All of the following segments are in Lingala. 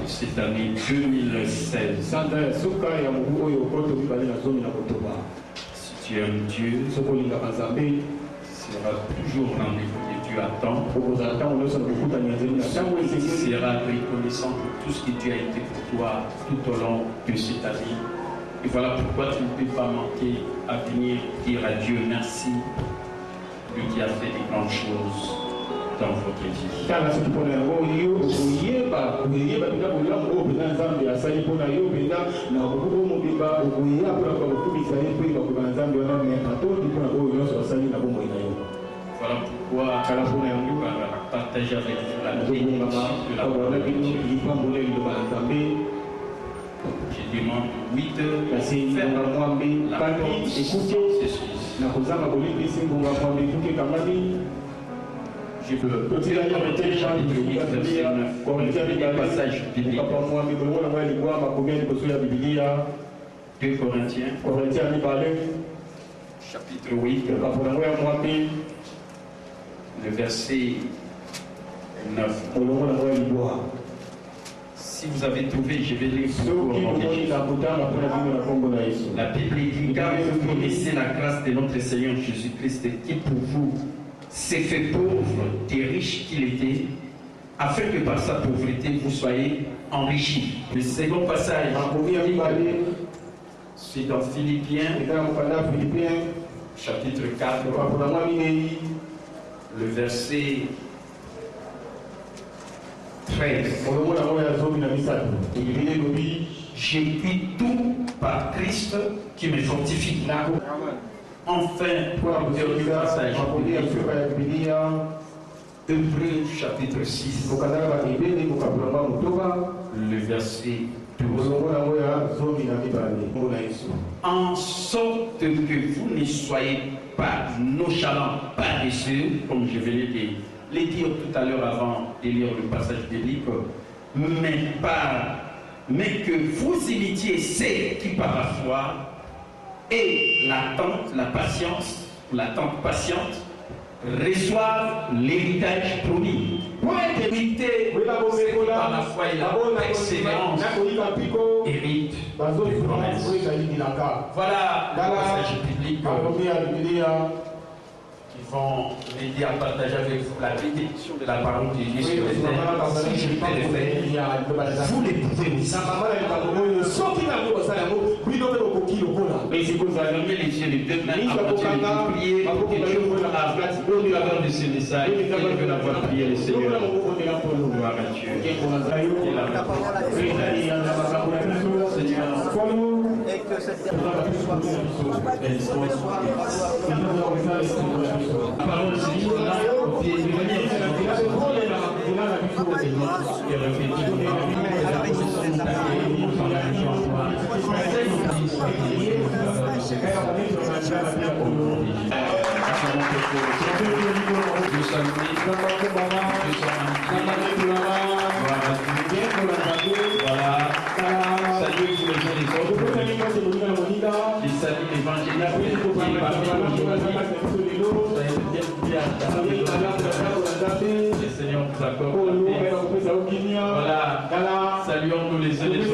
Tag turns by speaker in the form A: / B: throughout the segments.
A: Cette année 2016. Si tu aimes Dieu, sera toujours rendez-vous que Dieu attend. Tu seras reconnaissant pour tout ce que Dieu a été pour toi tout au long de cette année. Et voilà pourquoi tu ne peux pas manquer à venir dire à Dieu merci, lui qui a fait des grandes choses dans votre vie. Voilà pourquoi je vais partager avec vous la bénédiction de la parole de Dieu. Je demande 8 heures pour faire la porte je veux Corinthiens chapitre 8, verset 9, passage biblique. 2 Corinthiens, chapitre 8, le verset 9. Si vous avez trouvé, je vais lire pour la Bible dit, car vous connaissez la grâce de notre Seigneur Jésus-Christ qui pour vous s'est fait pauvre et riche qu'il était, afin que par sa pauvreté vous soyez enrichis. Le second passage, c'est dans Philippiens, chapitre 4, le verset 13. J'écris tout par Christ qui me fortifie. Enfin, pour le dernier passage, Hébreux chapitre 6, le verset 12. En sorte que vous ne soyez pas nonchalants, paresseux, comme je vais le dire tout à l'heure avant de lire le passage biblique, mais que vous imitiez ceux qui par la foi et l'attente patiente, reçoivent l'héritage promis. Pour éviter par la foi et la persévérance, hérite de promesses. Voilà le passage biblique qui vont m'aider à partager avec vous la bénédiction de la parole de Dieu sur les terres. Si je peux le faire, vous les pouvez aussi. Mais si vous avez les yeux les deux mains, à continuer de prier pour que Dieu vous l'aveur de ce message, et je veux l'avoir prié le Seigneur. Gloire à Dieu. Seigneur, et que cette la parole se dit là, au pied de salut tous les uns les autres. Les saluts évangéliques le Seigneur nous accorde la paix. Voilà, saluons-nous les uns les autres.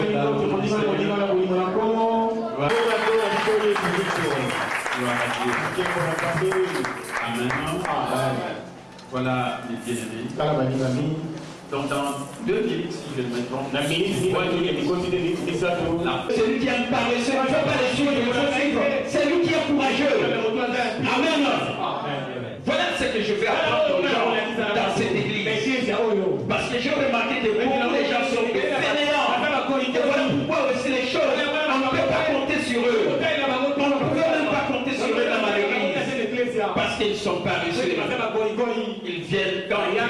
A: Gloire à Dieu. Amen. Voilà les bien-aimés. Donc dans 2 minutes, si je ne me trompe, celui qui aime parler, il ne faut pas les suivre, il faut suivre. C'est lui qui est courageux. Amen. Voilà ce que je vais apprendre aux gens dans cette église. Parce que j'ai remarqué que beaucoup de gens sont fainéants. Et voilà pourquoi aussi les choses, on ne peut pas compter sur eux. On ne peut même pas compter sur eux dans ma église. Parce qu'ils sont paresseux. Ils viennent quand ils veulent.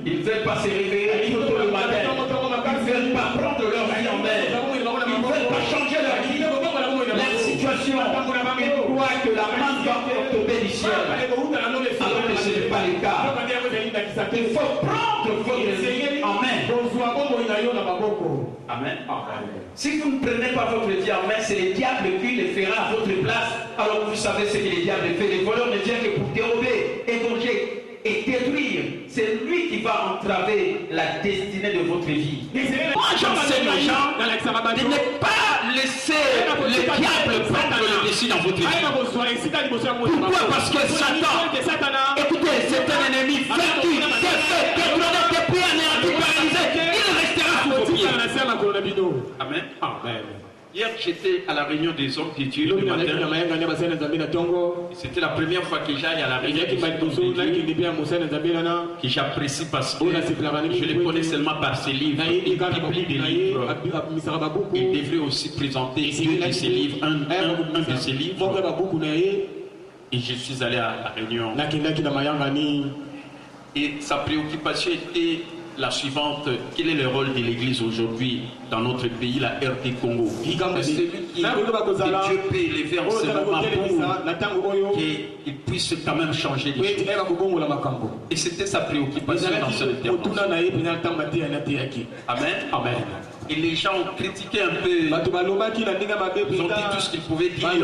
A: Ils ne veulent pas se réveiller tout le matin. Ils ne veulent pas prendre leur vie en main. Ils ne veulent pas changer leur vie. La situation, ils croient que la main doit tomber du ciel. Alors que ce n'est pas le cas. Il faut prendre votre vie en main. Amen. Si vous ne prenez pas votre vie en main, c'est le diable qui le fera à votre place. Alors vous savez ce que le diable fait. Les voleurs ne viennent que pour dérober, égorger et détruire. C'est lui qui va entraver la destinée de votre vie. Moi, j'enseigne aux gens de ne pas laisser le diable prendre le dessus dans votre vie. Pourquoi? Parce que Satan, écoutez, c'est un ennemi vaincu, défait, détrôné, depuis anéanti, paralysé. Il restera sous vos pieds. Amen. Amen. Hier, j'étais à la réunion des hommes de Dieu le matin. C'était la première fois que j'aille à la réunion des hommes de Dieu, que j'apprécie parce que je les connais seulement par ses livres. Il publie des livres. Il devrait aussi présenter 2 de ses livres, un de ses livres. Et je suis allé à la réunion. Et sa préoccupation était la suivante: quel est le rôle de l'Église aujourd'hui dans notre pays, la RD Congo? C'est celui qui que Dieu peut élever en ce moment pour qu'il puisse quand même changer les choses. Et c'était sa préoccupation dans son intervention. Amen. Amen. Et les gens ont critiqué un peu. Ils ont dit tout ce qu'ils pouvaient dire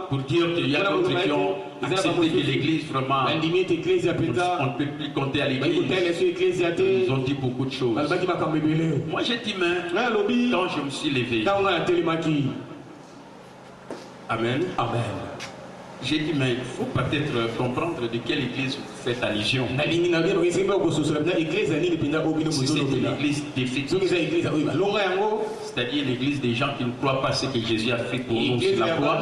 A: pour dire qu'il y a d'autres qui ont accepté que l'Église vraiment, on ne peut plus compter à l'Église. Ils ont dit beaucoup de choses. Moi j'ai dit, mais quand je me suis levé, Amen. Amen. J'ai dit, mais il faut peut-être comprendre de quelle église vous faites allusion. Si c'est l'église défaitiste, c'est-à-dire l'église des gens qui ne croient pas ce que Jésus a fait pour nous sur la croix, là,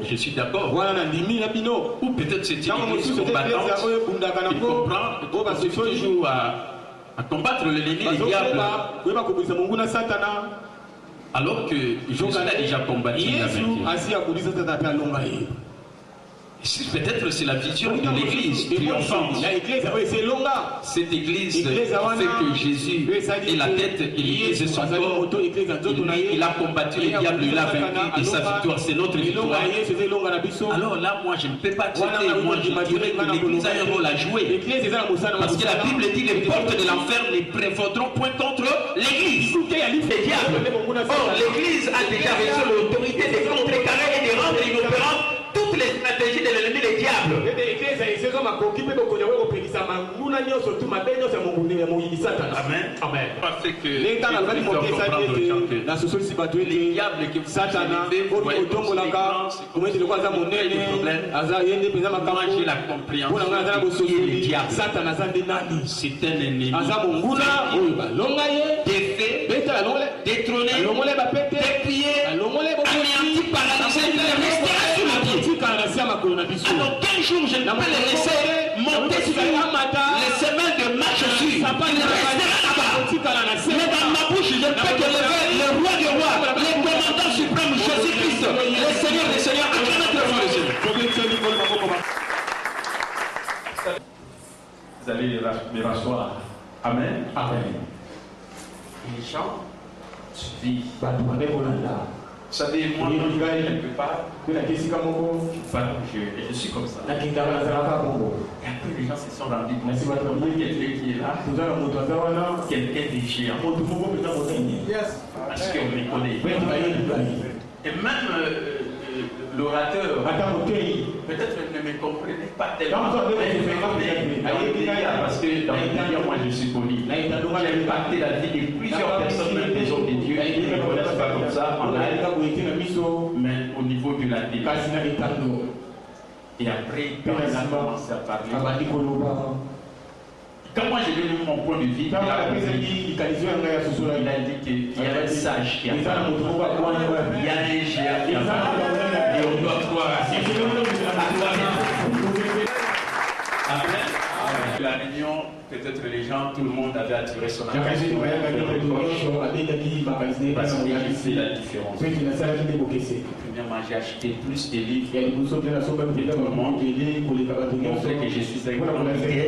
A: je suis d'accord. Ou peut-être c'est une église combattante qui comprend que c'est toujours à combattre l'ennemi, le diable. Alors que Jésus a déjà combattu la vaincu. Peut-être c'est la vision de l'église triomphante. Cette église fait que Jésus est la tête et l'église est son corps. Il a combattu le diable, il a vaincu et sa victoire, c'est notre victoire. Alors là, moi je ne peux pas traiter, moi je dirais que l'église a un rôle à jouer. Parce que la Bible dit les portes de l'enfer ne prévaudront point contre l'église. Les diables. Or, l'église a déjà reçu l'autorité de contrecarrer et de rendre inopérantes toutes les stratégies de l'ennemi, les diables. Amen. Amen. Parce que les diables que vous avez des problèmes, moi j'ai la compréhension que les diables, c'est un ennemi défait, détrôné, dépouillé, anéanti, paralysé, il restera sur le pied. Alors quel jour je ne peux les laisser monter sur les semelles de ma chaussure, il restera là-bas. Mais dans ma bouche je ne peux que lever le roi des rois, le commandant suprême Jésus-Christ, le Seigneur des Seigneurs. Vous allez les rasseoir. Amen. Amen. Les gens suivent. Vous savez, moi, quand je vais quelque part, je suis comme ça. Et après, les gens se sont rendus compte qu'il y a quelqu'un qui est là, quelqu'un de géant. Parce qu'on les connaît. Et même l'orateur, peut-être ne me comprenait pas tellement. Parce que dans les médias, moi je suis connu. J'ai impacté la vie de plusieurs personnes, même des hommes de Dieu, qui ne me connaissent pas comme ça, en live, mais au niveau de la télé. Et après, quand il a commencé à parler, quand moi j'ai donné mon point de vue, il a dit qu'il y a un sage qui a parlé, il y a un géant qui a parlé, et on doit croire à ce Après, la réunion, peut-être les gens, tout le monde avait attiré son attention. Parce que j'ai fait la différence. Premièrement, j'ai acheté plus de livres que tout le monde. On sait que je suis un grand lecteur.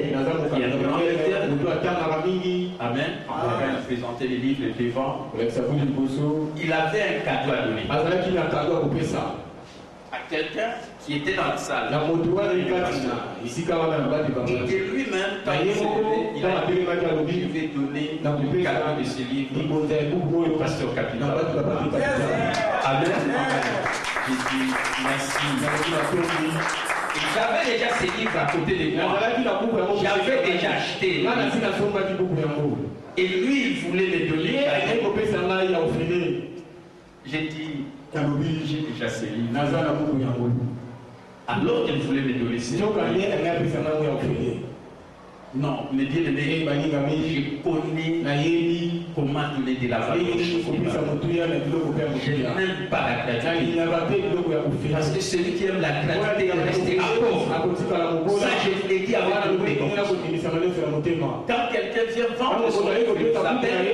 A: Amen. Quand il a présenté les livres devant, il avait un cadeau à donner à quelqu'un qui était dans la salle. Et que lui-même, quand il s'est levé, il a dit, je vais donner le cadeau de ce livre au pasteur capitaine. Amen. J'ai dit merci. Et j'avais déjà ces livres à côté de moi. J'avais déjà acheté. Et lui, il voulait les donner. J'ai dit, j'ai déjà ces livres. Alors qu'il voulait me donner ces livres. Non, mais bien aimé, je connais comment donner de la valeur. Je n'aime pas la gratuité. Parce que celui qui aime la gratuité est resté à pauvre. Ça, je vous l'ai dit avec le quand quelqu'un vient vendre son livre, il s'appelle.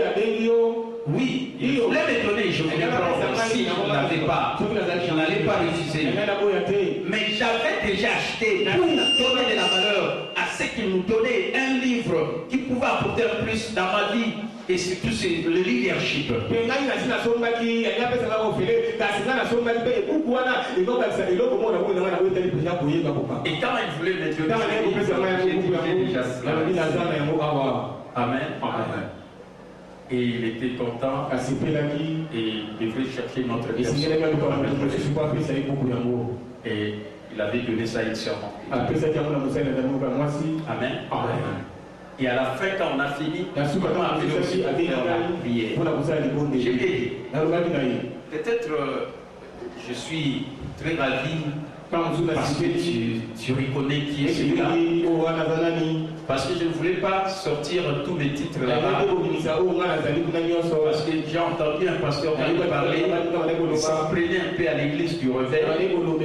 A: Oui, il voulait me donner, je voulais prendre. Si je ne l'avais pas, je n'allais pas refuser. Mais j'avais déjà acheté pour donner de la valeur à ceux qui nous donnaient un livre qui pouvait apporter un plus dans ma vie. Et surtout, c'est le leadership. Et quand il voulait me donner, j'ai déjà cela. Amen. Amen. Et il était content et il devait chercher notre personne. Et il avait donné ça initialement. Amen. Amen. Et à la fin, quand on a fini, on a appelé aussi à faire la prière. J'ai dit, peut-être je suis très ravi parce que tu reconnais qui est celui-là. Parce que je ne voulais pas sortir tous mes titres là-bas. Parce que j'ai entendu un pasteur quand il parlait, il s'en prenait un peu à l'église du réveil. Comme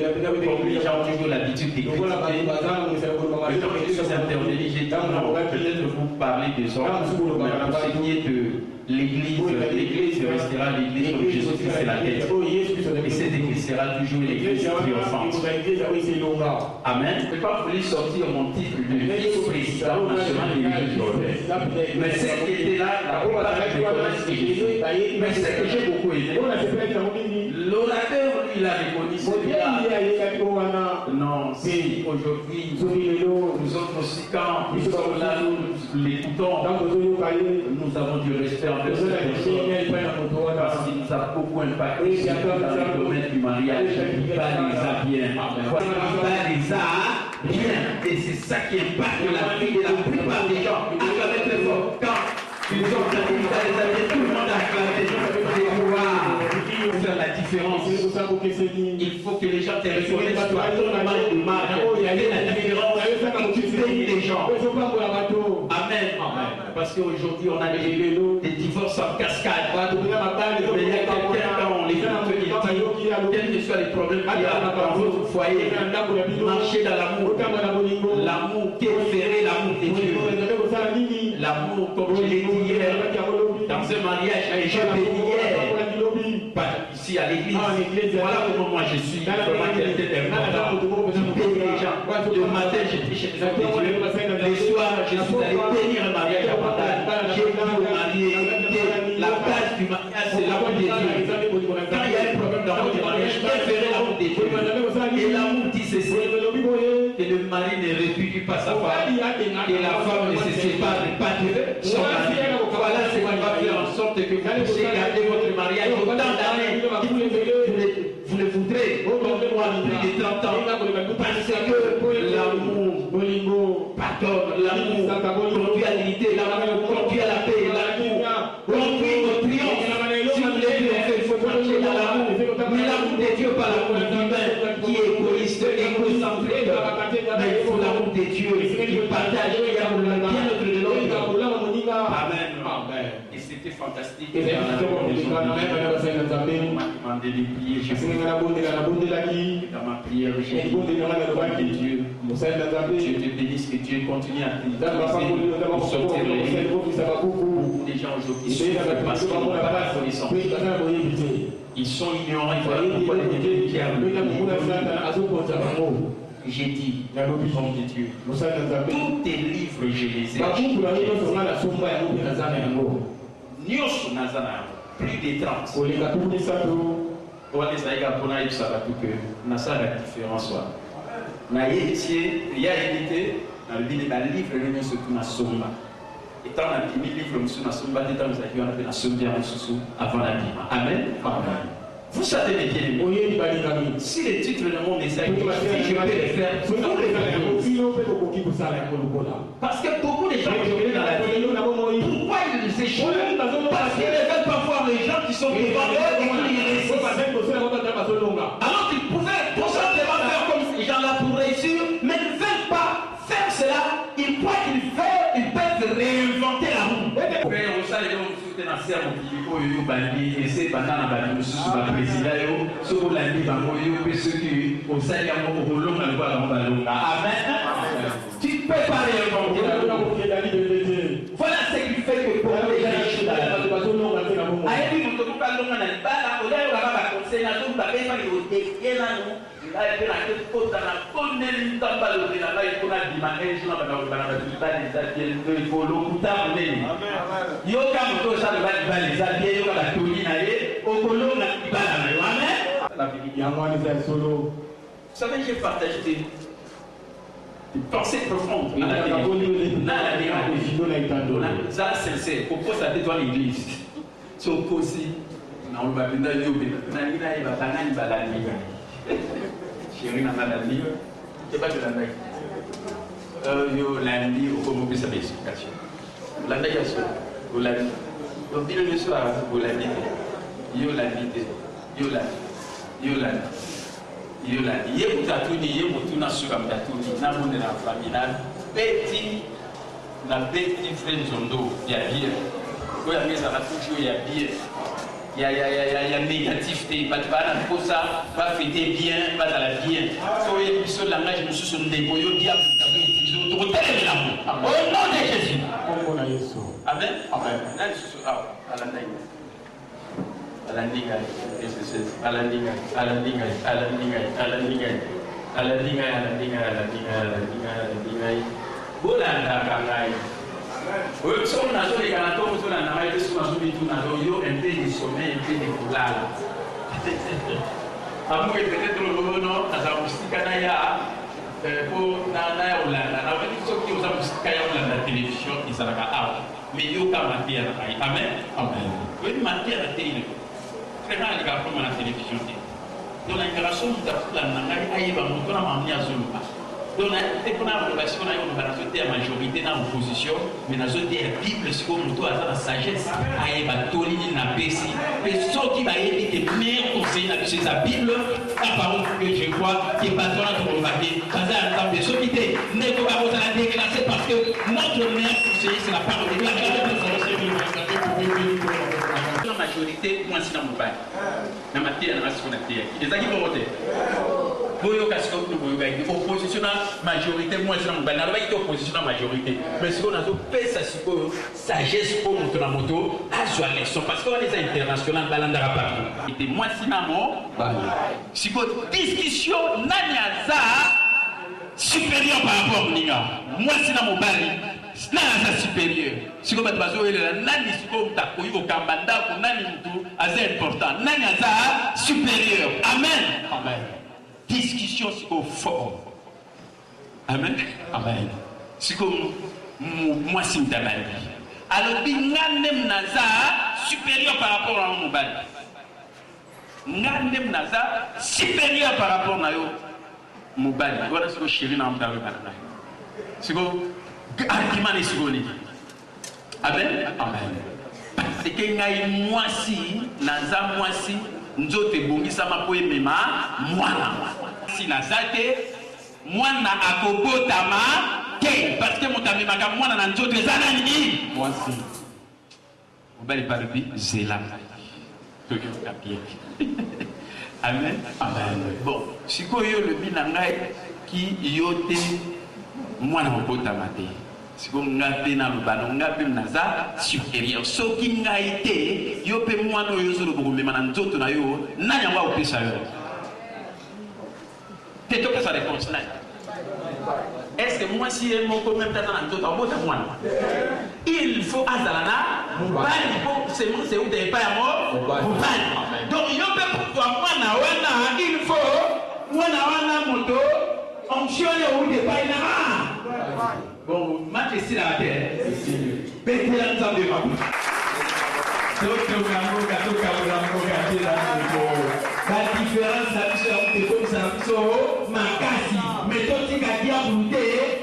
A: les gens ont toujours l'habitude d'écouter. Et quand je suis intervenu, j'ai dit non, peut-être vous parlez des hommes, mais pour ce qui est de l'église restera l'église comme Jésus-Christ c'est la tête. Et cette église sera toujours l'église triomphante. Amen. Je ne peux pas voulu sortir mon titre de vice-président national de l'église du Réveil. Mais ce qui était là, la plupart je connais ce que j'ai fait. Mais ce que j'ai beaucoup aimé, l'orateur, il a reconnu celui-là. Non, si aujourd'hui, nous autres aussi, quand nous sommes là, nous l'écoutons, nous avons du respect envers cette personne parce qu'il nous a beaucoup impacté dans le domaine du mariage. Il va les a bien. Il va les a bien. Et c'est ça qui impacte la vie de la plupart des gens. Acclamez très fort. Quand ils ont entendu les amis, tout le monde a acclamé. Faire la différence. Il faut que les gens te reconnaissent toi, ton image de marque. Il y a la différence qui paye les gens. Amen. Parce qu'aujourd'hui, on a des divorces en cascade. Mais il y a quelqu'un, quand on les écoute, il dit, quels que soient les problèmes qu'il y a dans votre foyer, marchez dans l'amour. L'amour qui est ferré, l'amour de Dieu. L'amour, comme je l'ai dit hier, dans un mariage, et je l'ai dit hier, ici à l'église. Voilà comment moi je suis. Vraiment quelqu'un d'important. Je bénis les gens. Le matin, j'étais chez les hommes de Dieu. Le soir, je suis allé bénir un mariage à Bretagne. J'ai dit au marié, la base du mariage, c'est l'amour de Dieu. Quand il y a un problème dans votre mariage, préférez l'amour de Dieu. Et l'amour dit ceci, que le mari ne répudie pas sa femme, et la femme ne se sépare pas de son mari. Voilà ce qui va faire en sorte que vous puissiez garder votre mariage autant d'années. Vous le voudrez, comme moi, plus de 30 ans, parce que l'amour pardonne, l'amour conduit à l'unité, l'amour conduit à la paix, l'amour conduit au triomphe. Si vous voulez triompher, il faut marcher dans l'amour. Mais l'amour de Dieu, pas l'amour humain qui est égoïste, égocentrique. Et c'était fantastique.
B: Et
A: On m'a demandé de prier. J'ai fait dans ma prière, j'ai dit que Dieu, je te bénisse, que Dieu continue à t'utiliser pour sortir les livres. Beaucoup de gens aujourd'hui souffrent parce qu'ils n'ont pas la connaissance. Ils sont ignorants, ils voient pourquoi les qui j'ai dit, homme de Dieu, tous tes livres, je les ai achetés. Plus de 30. On a la différence. Il y a évité, il y a livre, et tant on a mis livre, avant la vie. Amen. Vous savez bien, si les titres de mon message, je peux les faire. Parce que beaucoup de gens qui dans la vie, pourquoi ils les échouent? Parce qu'ils ne veulent pas voir les gens qui sont devant eux et qui les réussissent. Alors qu'ils pouvaient tout simplement faire comme ces gens-là pour réussir, mais ils ne veulent pas faire cela. Ils croient qu'ils peuvent réinventer la roue. Tu ne peux pas réinventer la roue. Voilà ce qui fait que pour les gens échouent dans la vie. Vous savez, j'ai partagé des pensées profondes à la télé. Ça, c'est pour poser la tête dans l'église. C'est opposé. On va venir chérie n'a pas d'amis, c'est pas de la naïve. Yo lundi au Congo sa explication. La négation, vous l'avez. Donc il le soir vous l'avez. Yo lundi, yo lundi. Yo mutatuni, yo mutuna sur mutatuni. Na monde la famille na petit frère Zondo, il y a bien. Quand il y a mis à la toujours il y a bien. Il y a négativité, pas de ça, pas fêter bien, pas à la bien. Quand il y a une seule langage, je me suis sur le dépôt, il y a un au nom de Jésus. Amen. Amen. Oui, si on a joué les canatons, on a arrêté sur la journée, on a joué un peu de sommeil, un peu de coulage. Amour est peut-être le moment, on a musique canaya pour Nana Olanda. On a dit ceux qui ont la musique canaya dans la télévision, ils sont là. Mais il y a aucun matière. Amen. Amen. Oui, matière à la télé. Très rare les gars comme la télévision. Donc la génération de la Nana, il va monter la mamie à Zumba. Donc, on a la majorité dans l'opposition, mais dans la Bible, c'est comme nous avons la sagesse, il va tolérer la paix. Mais ce qui va être le meilleur conseil, c'est la Bible, la parole que je vois, qui est pas dans notre papier. Ça a un peu ceux qui étaient négociés à la déclasser parce que notre meilleur conseiller, c'est la parole de Dieu. La majorité, moi, c'est dans mon bail. Dans ma terre, dans ma seconde terre. Les gens qui vont voter. Opposition majorité, moi je n'ai pas opposition majorité. Mais ce qu'on a fait, c'est sagesse pour notre moto, à jouer leçon. Parce qu'on est international, balandara partout. Et moi, si votre discussion n'a supérieur par rapport à Ninga. Moi, si dans mon bari, n'a supérieur. Si vous êtes basé là, nani si vous êtes au Kambanda, nani mutu, c'est important. Nani supérieur. Amen. Amen. Discussion au fort. Amen. Amen. C'est comme moi, c'est une damage. Alors, Binganem Naza supérieur par rapport à mon bal. Nganem Naza supérieur par rapport à mon bal. Voilà ce que je suis dans le bal. C'est comme argument de seconde. Amen. Amen. C'est que moi, si, Naza, moi, si. Nzote bongisa mapoe mema mwana si nazate mwana akobotama ke parce que motamema ka mwana na nzote ezana nini mwasi On va parler zéla. Amen. Amen. Bon, si vous avez le binangai qui yote moi na kota mate. Si vous avez na le ballon, ngapi naza supérieur. So qui n'a été yope moi no yozo le bourg mais manan zoto na yo na nyamba opesa yo. T'es que ça réponse là. Est-ce que moi si mon même tata na zoto abota moi il faut azalana c'est où des pas mort donc yo peut pouvoir moi na wana il faut moi na wana moto onction yo où des pas na bon match ici la terre pété ensemble ma la différence c'est comme ça makasi mais toi tu as dit à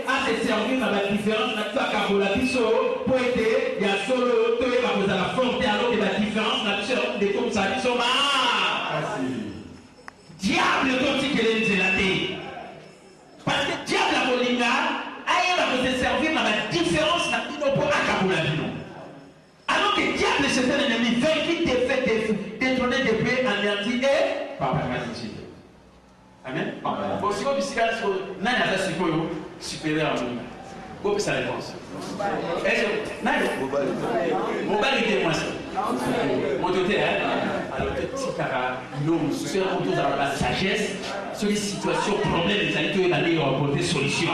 A: à se servir dans la différence na tu as kabola biso pour aider il y a solo toi va vous à la frontière alors que la différence na tu de comme ça biso ma diable toi tu qu'elle est la parce que diable a bolinga aïe va vous servir dans la différence na tu pour akabola bino. Alors que diable c'est un ennemi vaincu, défait, détrôné, dépouillé, anéanti et par la gratitude. Amen. Bon, si vous avez supérieur à nous, vous avez sa réponse. Mon bal était moins ça. Mon doté, alors que l'homme, c'est un retour dans la sagesse, sur les situations, problèmes, les alliés, d'aller apporter solution.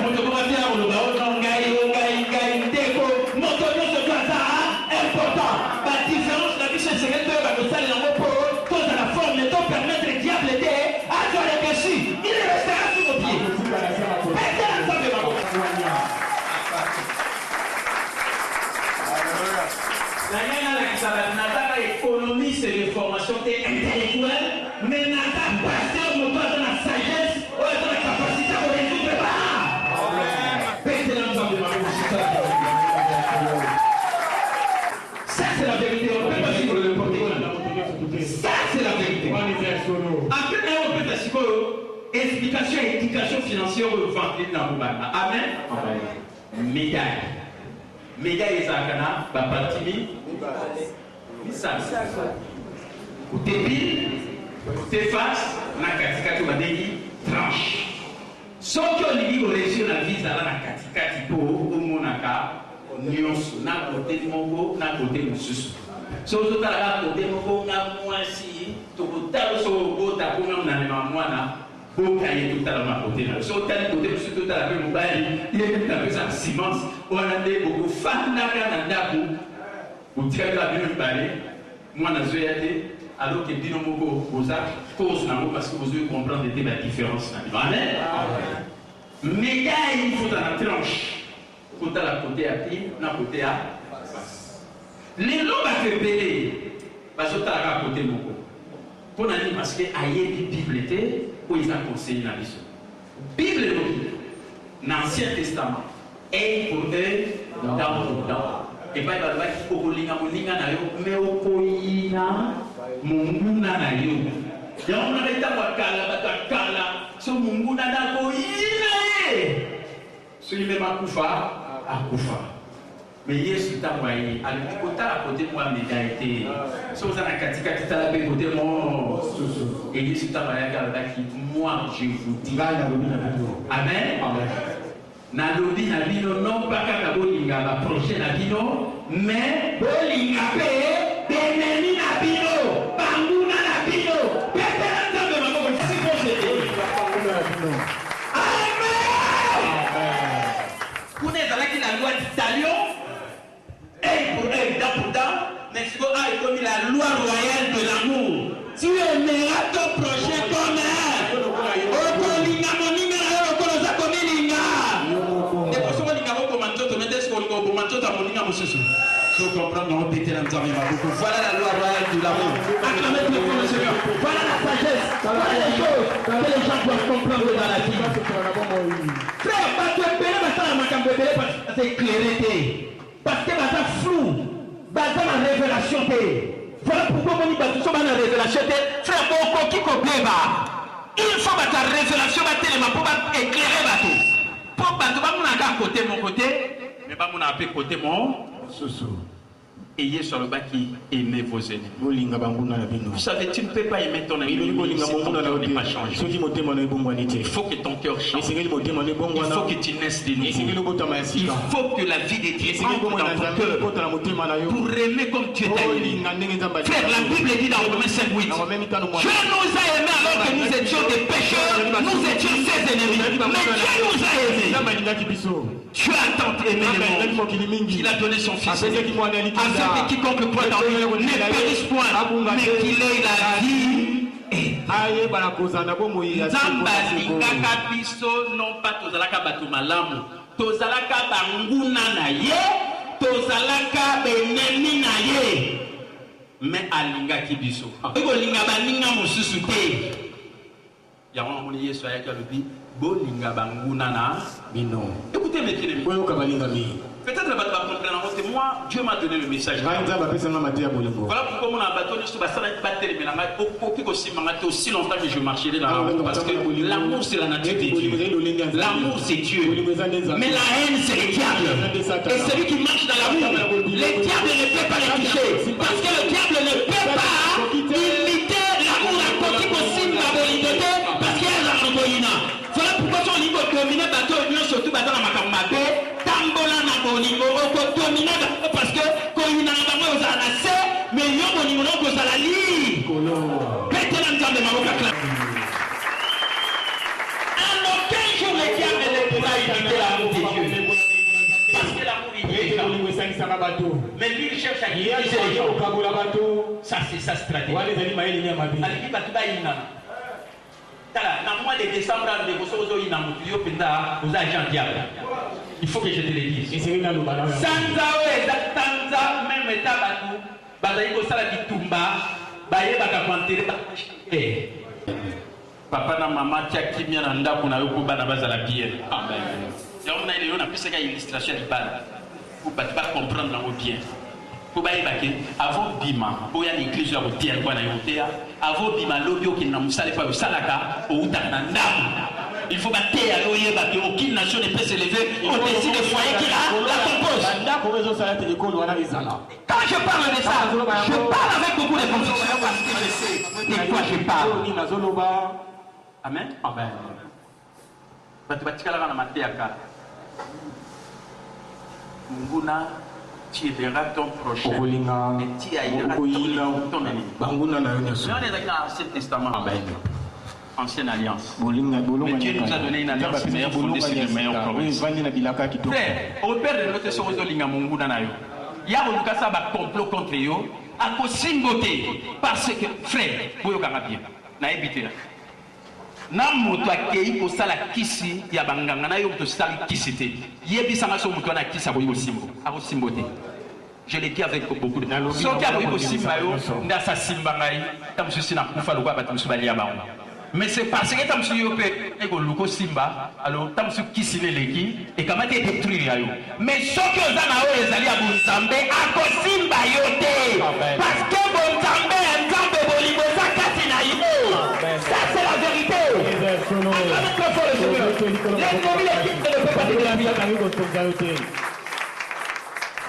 A: Mon doté, on le important. La différence, la vie, c'est que la salle dans vos pots, cause à la forme, ne t'en permettre le diable d'aider à toi les péchés. Il restera sur vos pieds. Mettez l'ensemble de ma bouche. La économie, c'est une formation intellectuelle, mais n'a pas passé au moment de la sagesse ou de la capacité à résoudre pas. Mettez l'ensemble de ma bouche. C'est la vérité, on peut pas dire le porter. Ça, c'est la vérité. Après, on peut faire explication et éducation financière au ventre dans le Amen. Amen. Médaille. Médaille, c'est un parti. Ça, ou t'es pile, ou t'es face, na katika tu madeni tranche. Sauf que on dit qu'on réussit la vie, ça la katika tipo au monaka. Nyonso na côté mongo na côté mususu so to tala côté mongo na mwasi to kotalo so bota kuna na na mwana boka yetu tala ma côté na so tala côté mususu to tala pe mobali il est même dans sa ciment on a des beaucoup fana kana ndaku utika la bino balé mwana zoyate alors que bino mongo boza cause na mo parce que vous devez comprendre la différence na amen mais il faut dans la tranche. Côté la côté à pied, na côté à face. Les lots va te payer. Parce que tu as côté moko. Pour nous parce que aïe die Bible était où ils ont conseillé la vie. Bible l'Ancien Testament est pour eux dans. Et pas il va dire qu'il faut linga molinga na yo, mais au koina munguna na yo. Ya on a été wakala, so munguna na koina. Celui même à Koufa. Mais Yesu t'a envoyé. À l'époque, à côté de moi, médaille. Si vous avez un katika qui t'a la côté moi. Et Yesu t'a envoyé à moi, je vous dis. Amen. Nalobi Nabino, non pas qu'à Bolinga, la prochaine Nabino, mais Bolinga paye, Benemi Nabino, Banguna Nabino, Pétéranza de ma bonne la loi d'Italion, œil pour œil, dent pour dent, Mexico a commis la loi royale de l'amour. Tu aimeras ton prochain comme un. Okolinga moninga na okoloza komilinga. Depois on linga ko manto to metes ko ko manto ta moninga mosusu. So comprendre on péter l'ensemble ma beaucoup. Voilà la loi royale de l'amour. Acclamez le Seigneur. Voilà la sagesse. Voilà les choses que les gens doivent comprendre dans la vie. Frère, c'est clarté. Parce que c'est flou. C'est la révélation. Voilà pourquoi on dit que c'est la révélation. Frère, il faut que la révélation pour éclairer bateau. Pour bateau, pas mon côté mon côté, mais pas mon côté mon sous. ayez sur le bas qui aimez vos ennemis. Vous savez, tu ne peux pas aimer ton ennemi si ton cœur n'est pas changé. Il faut que ton cœur change. Il faut que tu naisses de nouveau. Il faut que la vie de Dieu entre dans ton cœur pour aimer comme Dieu t'a aimé. Frère, la Bible dit dans Romains 5:8, Dieu nous a aimés alors que nous étions des pécheurs, nous étions ses ennemis. Mais Dieu nous a aimés. Dieu a tant aimé le monde qu'il a donné son Fils, afin que quiconque croit dans lui ne périsse point, mais qu'il ait la vie. Nzamba lingaka biso non pas tozalaka bato malamu, tozalaka banguna na ye, tozalaka benemi na ye, mais alingaki biso. Ekolinga baninga mosusu te. Yango moni Yesu ayaki alobi bolinga banguna na bino. Écoutez mes bien-aimés. Peut-être la bateau va comprendre, mais moi, Dieu m'a donné le message. Voilà pourquoi mon bateau ne se passe pas aussi longtemps que je marcherai dans l'amour. Parce que l'amour, c'est la nature de Dieu. L'amour, c'est Dieu. Mais la haine, c'est le diable. Et celui qui marche dans l'amour, le diable ne peut pas le toucher. Parce que le diable ne peut pas imiter l'amour à côté aussi de la volonté. Parce qu'il y a la ramboïna. Voilà pourquoi son niveau dominé bateau, surtout bateau dans ma camarade. Tambola na bolingo oko domina parce que quand il n'a pas moi aux anasses mais yo bolingo non aux alali pété dans le maroc en aucun jour le diable ne pourra imiter l'amour de Dieu parce que l'amour il est là mais lui il cherche à guérir les gens ça c'est sa stratégie aliki batu ba ina tala na mois de décembre de bosozo ina mutu yo penda aux agents diable. Il faut que je te le dise. Sanzawe, Tanza, même Tabatu, Badaïko Salakitumba, Baye Bakapantere, Papa na maman, Tia Kimia Nanda, Kuna Yoko Banabaza la bière. Amen. On a plus de illustration du bal. Pour ne pas comprendre dans vos biens. Pour avant Bima, pour y aller l'église de la terre, avant Bima, l'obio qui n'a pas eu Salaka, ou Tananda. Il faut battre à l'oyer, aucune nation ne peut s'élever au-dessus des foyers qui la composent. Quand je parle de ça, je parle avec beaucoup de conviction parce que je sais de quoi je parle. Amen. Amen. Munguna, tu aideras ton prochain et tu aideras ton ennemi. On est dans l'Ancien Testament. Amen. Ancienne alliance. Mais Dieu nous a donné une alliance meilleure fondée sur le meilleur promesse. Frère, au père de notre sœur Zolinga Mungu Nanayo, il y a un complot contre eux, à cause de parce que, frère, vous avez bien, na évité là. Na moto akei ko sala kisi ya banganga na yo to sala kisi te. Yebi sanga so moto na kisa ko simbo. Ako simbo te. Je l'ai dit avec beaucoup de gens. So ki ako simba yo nda sa simba ngai tam susi na kufa lo ba tam subali ya bango. Mais c'est parce que tam su yo pe e ko luko simba alors tam su kisi leleki e kamate détruire yo. Mais so ki ozana o ezali ya bunzambe ako simba yo te. Parce que bunzambe nzambe bolingo zakati na yo. Ça c'est la vérité.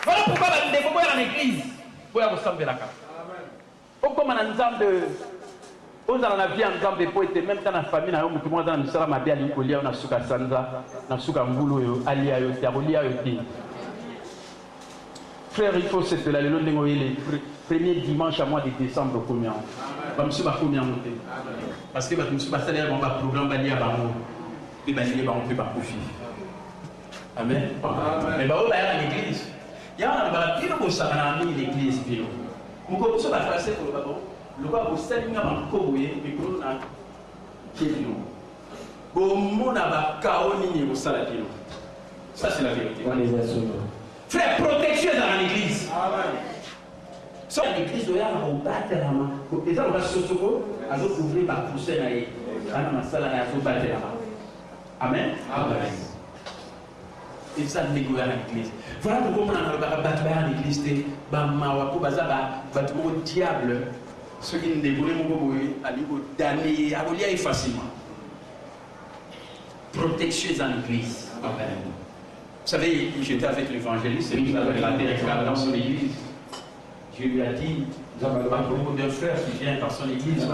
A: Voilà pourquoi on est en église. Pour ressembler la carte. Comme on a on a la vie ensemble pour être même dans la famille, on a tout le monde dans le salam à bien l'ikolia, on a suka sanza, on a suka mbulu, alia yo, tiarolia yo. Frère, il faut se faire le premier dimanche à mois de décembre combien? Parce que je me suis passé à un programme à Bango. Et bien, il y a un peu de profit. Amen. Mais il y a l'église. Il y a un peu de l'église. Il y a un peu de le roi vous salue à Kowe, mais vous n'avez ça c'est la vérité. Frère, protection dans l'église. So l'église doit avoir un battre la main. Les gens vont se souvenir, ils vont ouvrir la poussière là. Quand on a ça là, ils vont battre la main. Amen. Amen. Et ça négocier à l'église. Voilà pourquoi on a battre à l'église. Bamawa pour bazaba, battre au diable. Ceux qui ne dévoilent pas à l'ego damné, à l'olier facilement. Protection dans l'église. Amen. Vous savez, j'étais avec l'évangéliste et nous avons raté les dans son église. Dieu lui a dit, à propos d'un frère qui vient dans son église,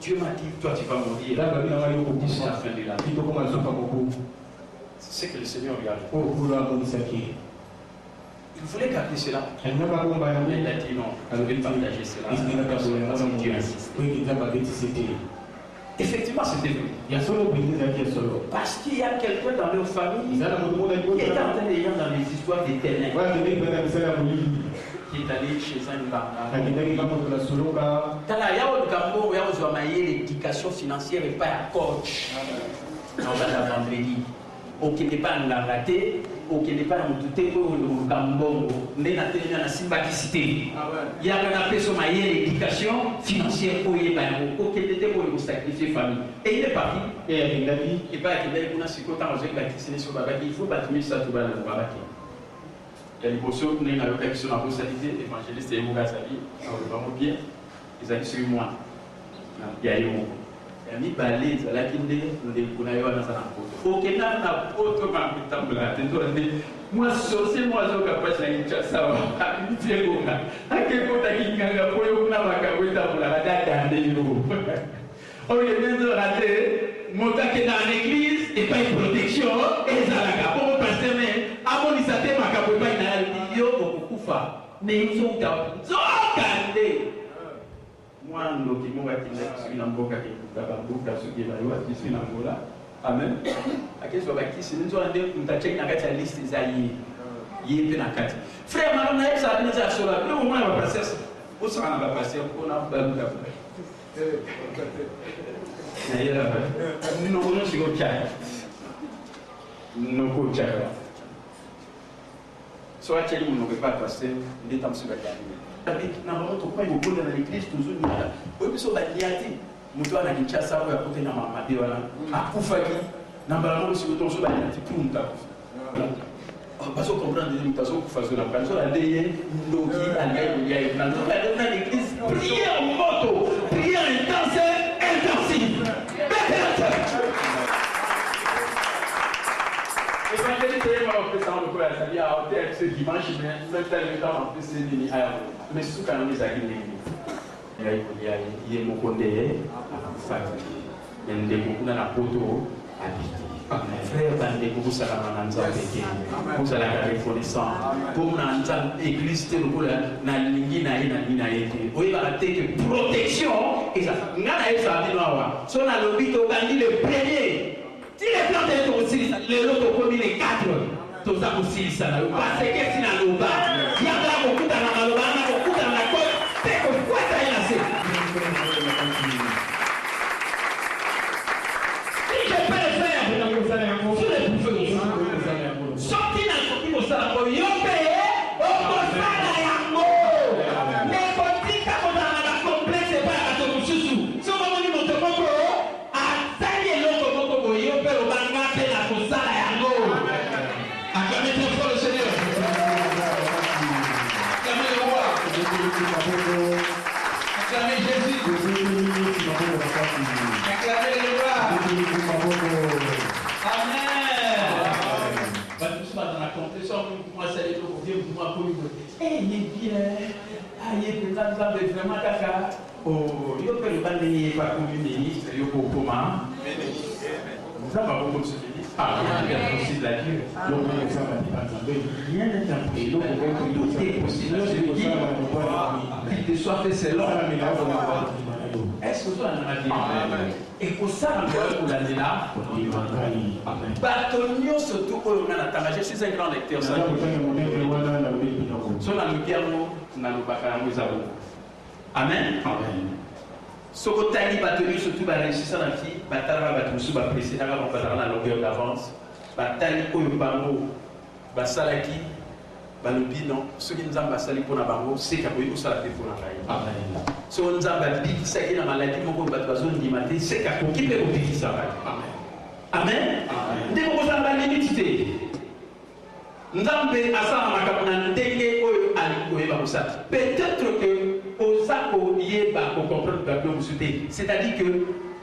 A: Dieu m'a dit, toi tu vas mourir d'ici la fin de l'année. C'est ce que le Seigneur lui a dit. Il voulait garder cela. Mais il a dit non, je vais partager cela. Parce que Dieu insiste. Effectivement, c'était vrai. Parce qu'il y a quelqu'un dans leur famille qui est en train d'être dans les histoires des ténèbres. Qui est allé chez un gars. L'éducation financière n'est pas à coach. On va la vendredi. Ok, n'est pas un garaté. Ok, n'est pas un douté. Au Gambon, n'est pas un sympathicité. Il y a un appel sur l'éducation financière pour les parents. Ok, n'était pas pour sacrifier famille. Et il est parti. Et il a dit, et pas qu'il ait une séquence avec la Christine sur Babaki. Il faut bâtir ça tout bas dans le Babaki. Il y a des bossos qui n'ont pas sur la postalité, évangéliste et Mougazabi, on va bien. Ils ont dit sur moi. Il y a eu mon. Il y a mis balise à la Kinde, on a eu dans sa rencontre. Ok, n'a pas autre moi, c'est moi qui capable de faire ça. Je suis à quel point il y a un peu de temps pour la date de l'eau. On est bien de rater, monter dans l'église et pas une protection. Et ça la capable de passer, mais à mon isate, ma capable de faire une vidéo pour Koufa. Mais ils sont gardés. Moi, nous qui m'ont dit que je suis dans le boca qui est dans le boca, ce qui est là, je suis dans le boca. Amen. À quel soit qui c'est nous avons dit que la liste des alliés. Il est dans la carte. Frère, madame, ça a été sur la. Nous, on va passer. Où ça va passer? On a pas de nous, nous sommes au Tchad. Nous sommes au Tchad. Soit Tchad, nous ne pouvons pas passer. Nous sommes sur la carte. Normalement, tu peux beaucoup dans l'église, toujours. Oui, sur la liatie. Mutu ana Kinshasa au yakote na mamade wana akufaki na mbala mo siko tonso ba yati punta parce qu'on comprend des limitations pour faire la personne a des ndoki algaï ya dans l'église prière moto prière intensive et quand je dis moi on fait ça on peut ça dit à hôtel ce dimanche mais même le temps en plus c'est ni mais sous quand on les a gagné il y a mon condé il y a beaucoup dans la poto frère bande beaucoup ça la manza avec vous ça la reconnaissant comme dans l'église de na lingi na ina été oui va que protection et ça ngana esa binoa so na lobito bandi le premier si les plans de aussi les autres comme les 4 tout ça aussi ça parce que si na loba il y a là beaucoup dans la loba na beaucoup dans la côte c'est que quoi ça y a c'est si je peux le faire sur les bouffées sorti dans le coquille au salon yo paye au sala yango mais quand tu as la complexe pas à ton chouchou so moment ni monte moko a tali eloko moko yo paye au banga pe la kosala yango acclamez très fort le Seigneur acclamez le roi acclamez Jésus acclamez le roi amen. Dans la confession, moi, c'est les pour Dieu, pour moi, pour lui. Eh, il est bien. Ah, il est vraiment caca. Oh, il peut le balayer par comme ministre, il peut comment. Nous avons beaucoup de ce ministre. Ah, il y a possible à Dieu. Donc, rien n'est impossible. Tout est possible. Je dis, qu'il te soit fait, c'est l'homme. Est-ce que tu en as dit? Et pour ça, on a dit là, Batonio surtout pour le Manatama. Je suis un grand lecteur. Sur la lumière, nous n'allons pas faire un moussabou. Amen. Ce que tu as dit, Batonio surtout, va réussir ça dans la vie. Batara va tout sous, va presser, va faire la longueur d'avance. Batali, Oyobango, Basalaki, Balubi, non. Ce qui nous a basali pour la bango, c'est qu'il y a eu ça pour la caille. Amen. Si on nous a dit que c'est une maladie, on va pas besoin d'y mater, c'est qu'à qui peut oublier ça. Amen. Dès qu'on va la limité, nous avons à ça en macabran dégué au alcool. Peut-être que au saco y est bas pour comprendre que vous souhaitez. C'est-à-dire que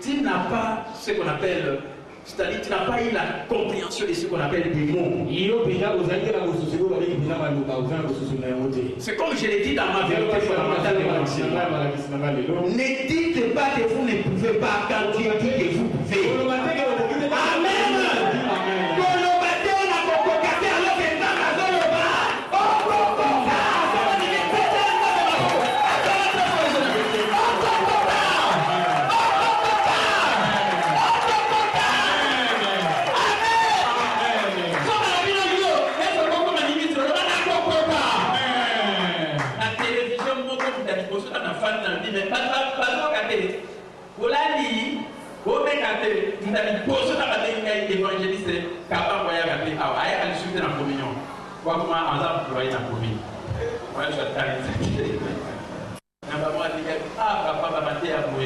A: tu n'as pas ce qu'on appelle C'est-à-dire que tu n'as pas eu la compréhension de ce qu'on appelle des mots. C'est comme je l'ai dit dans ma vérité fondamentale de mon enseignement. Ne dites pas que vous ne pouvez pas quand Dieu dit que vous pouvez. Amen. Évangéliste capable de regarder à la suite de la communion. Comment ensemble pour la communion. Moi je suis taré. Maman dit papa va mater à moi.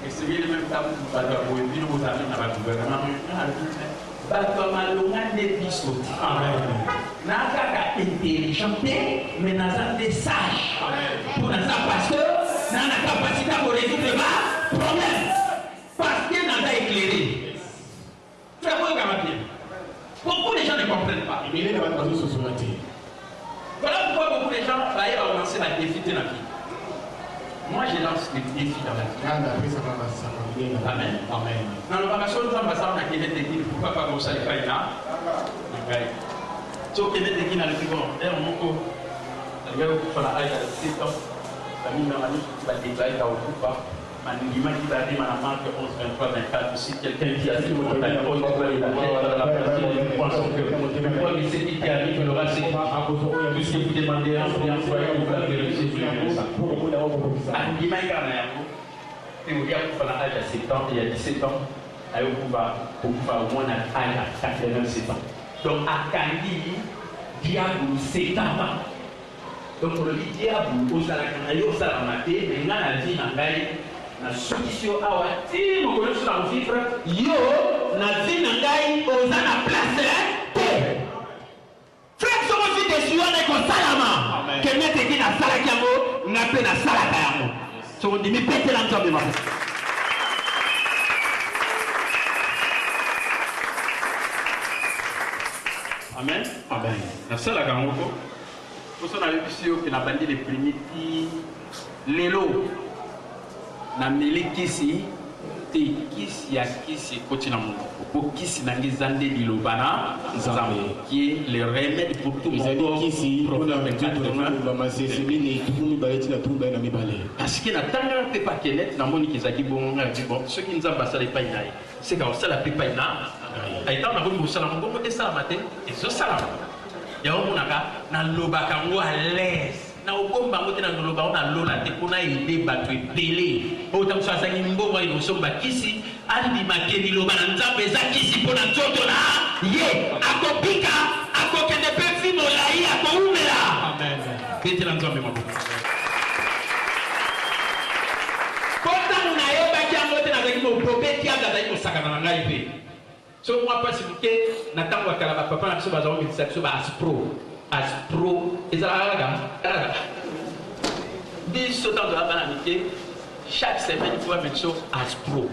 A: Et c'est le même temps pour faire pour une vidéo aux amis dans la gouvernement. Bato malonga ne biso. Amen. Naka intelligent mais naza des sages. Pour naza pasteur, na la capacité à résoudre les problèmes. Parce que naza éclairé. Beaucoup de gens ne comprennent pas. Voilà pourquoi beaucoup de gens ont lancé la défi de la vie. Moi, je lance des défis dans la vie. Amen. Amen. Dans le passage, nous avons passé à Québec de Guinée. Pourquoi pas comme ça, il faut y aller. So, Québec de Guinée, le plus grand. D'ailleurs, mon co, il y a eu la âge de 7 ans. La mine dans la vie, qui va déclarer dans le groupe. L'image qui va dire ma marque 11, 23, 24, si quelqu'un qui a dit mon taille, on doit aller dans la partie de poisson que moi, mais c'est qui arrive, il aura c'est tout ce que vous demandez en priant, vous l'avez réussi sur ça. L'image qui a théorie pour l'âge à 7 ans, il y a 17 ans, on va au moins à 87 ans. Donc, à Kandi, diable 7 ans. Donc, on le dit diable, au Salakanaï, au Salamate, mais là, la vie n'a pas na solution awa ti mo ko sur la vivre yo na vie na ngai oza na place te frère so mo fi dessus on est comme salama que mette ki na sala kiamo na pe na sala kayamo so on dit mi péter la nzambe ma amen amen na sala kayamo ko so na le bisio que na bandi les primitifs lelo na mele kisi te kisi ya kisi kotina monoko kisi na ngizande lilobana nzambe qui est le remède pour tout monde kisi parce que na tanga pe pa kenet na moni kizaki bon na bon ce qui nous a basé pas inaï c'est quand ça la pe pas ina ay ta na ko mo sala mo ko ça matin et ce sala ya o monaka na lobaka ngo à l'aise na ukomba ngote na ngoloba ona lola te kuna ide batu ebele ota msasa ngimbo ino somba kisi andi makeni loba na nzambe za kisi pona nzoto na ye akopika akokende pe fimo la ye akoumela amen bete na nzambe maboko kota muna yoba kiangote na zaki mo propeti aga zaki mo sakana na ngai pe so moi pas sibuke na tango akala ba papa na biso bazawo mitisa biso ba aspro ezalaga bis sautant de la banalité chaque semaine il faut mettre ça aspro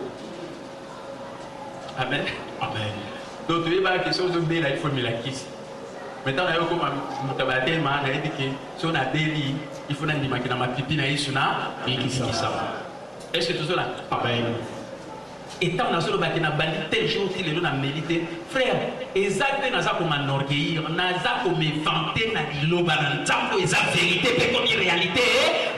A: amen amen donc tu es pas question de bien il faut me la kiss maintenant là comme mon tabatel ma na dit que si on a déli il faut n'andi makina ma pipi na isuna et qui ça est-ce que tout cela amen et tant on a solo bakina bandi tel jour qu'il est là na méditer frère exact na za ko m'enorgueillir na za ko me vanter na liloba na ntambo eza vérité pe comme réalité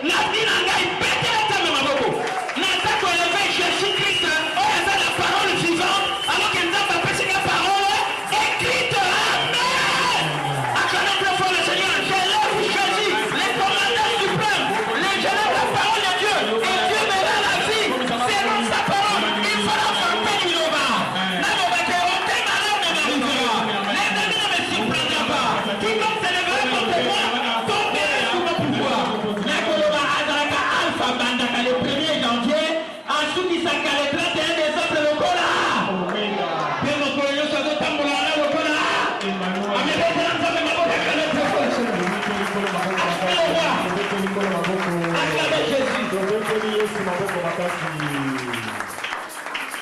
A: na dina ngai pété ta maboko na za ko lever Jésus Christ oh eza la parole vivante alors que nous avons passé la parole écrite amen acclamez très fort le Seigneur je lève Jésus les commandants suprêmes les généraux de la parole de Dieu et Dieu me donne la vie c'est dans sa parole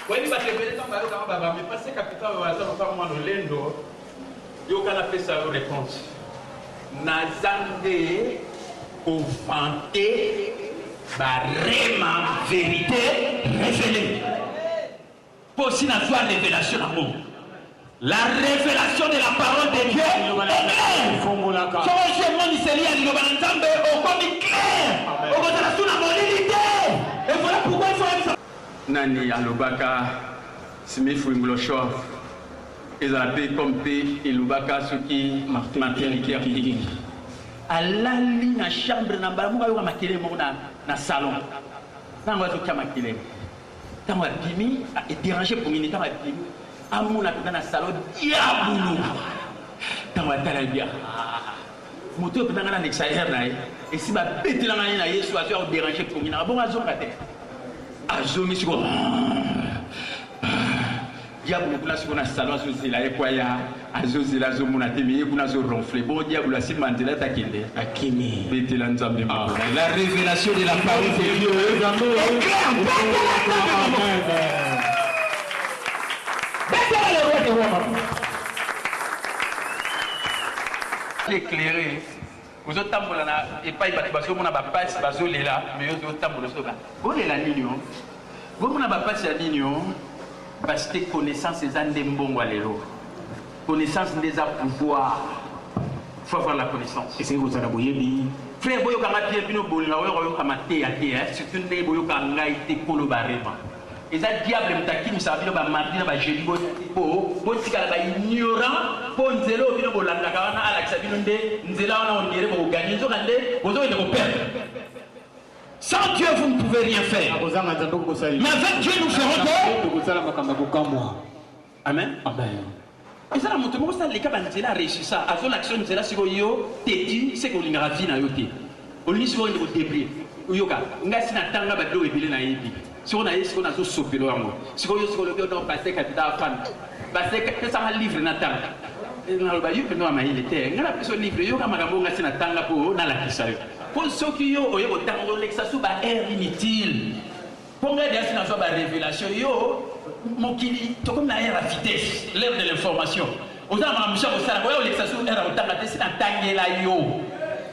A: When va te révéler dans ma mais parce que capital va faire moi le lendo. Yo kana fait sa réponse. Nazande offenté barema vérité révélée. Pour aussi la révélation d'amour. La révélation de la parole de Dieu est claire. Changement du Seigneur, il est clair. Et voilà pourquoi il faut être ça. Nani alobaka simifu ngulosho ezalape kompe elobaka soki maternité artistique. Alali na chambre na balamuka yoka makele moko na salon. Tango azokia makele. Tango abimi et déranger pour une tango abimi. Amuna dans la salon diabolo. Tango atala bien. Moto peut dans la exagère là et si ba pété la na Yesu a déranger pour une bon azonga te. Azomi siko. Diabolo kuna siko na salon azozela ekwaya azozela zomuna te mais kuna zo ronfler. Bon diabolo si mandela takende akimi pété la nzambe. La révélation de la parole de Dieu. Éclairé. Vous êtes tambola et pas parce que mon abapasse bazole là, mais vous êtes tambola soba. Vous êtes la nignon. Vous mon abapasse la nignon parce que connaissance des andembongo alelo. Connaissance des a pouvoir. Faut avoir la connaissance. Et c'est vous allez boyebi. Frère boyo kama tie bino bolinga wo kama te ate surtout ne boyo kanga ite kolo barema. Et ça diable m'taki m'sabi ba mardi ba jeudi bo tika ba ignorant po nzelo bino bolanda kana Alex bino nde nzela wana on dirait bo gagner zo kande bozo ende ko perdre. Sans Dieu vous ne pouvez rien faire. Mais avec Dieu nous ferons tout. Amen. Amen. Et ça la montre moi ça les cas nzela réussi ça. Azo l'action nzela siko yo teti c'est ko linga vie na yo te. Olingi siko ende ko débrouiller. Yoka ngasi na tanga ba do ebile na yebi. Si on a eu ce qu'on a tous sauvé le monde, si on a eu ce qu'on a passé capital fan, parce que ça m'a livré Nathan. Et on a eu que nous avons eu les terres. On a pu livrer. On a magambo on a signé Nathan pour dans la kissayo. Pour ceux qui ont eu autant de l'exasso bah air inutile. Pour regarder si nous avons une révélation yo, mon kili, tout comme la air à vitesse, l'air de l'information. On a un monsieur au salon, on l'exasso air autant de c'est Nathan là yo.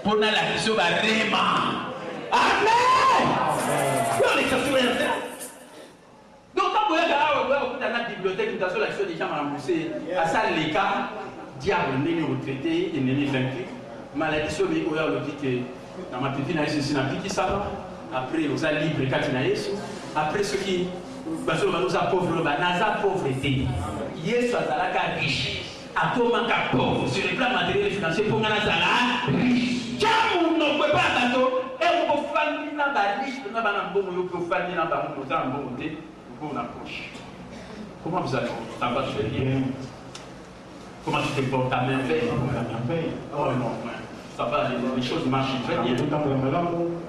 A: Pour dans la kissayo bah vraiment. Amen. Donc, quand vous êtes dans la bibliothèque, vous avez l'action déjà remboursée. À ça, les cas, diable n'est retraité et n'est vaincu. Maladie sur les coureurs le dit que dans ma petite naïs, c'est un petit salon. Après, vous avez libre quand il y a après, ceux qui nous a pauvres, nous a pauvreté. Yesu azalaka riche. À tout manque à pauvre. Sur le plan matériel et financier, pour nga nazala riche. Tiens, on ne peut pas attendre. Et on peut faire une riche. On peut faire une bon approche. Comment vous allez? Ça va se faire. Comment tu te portes ta main verte? Oh non, ça va, les choses marchent très bien.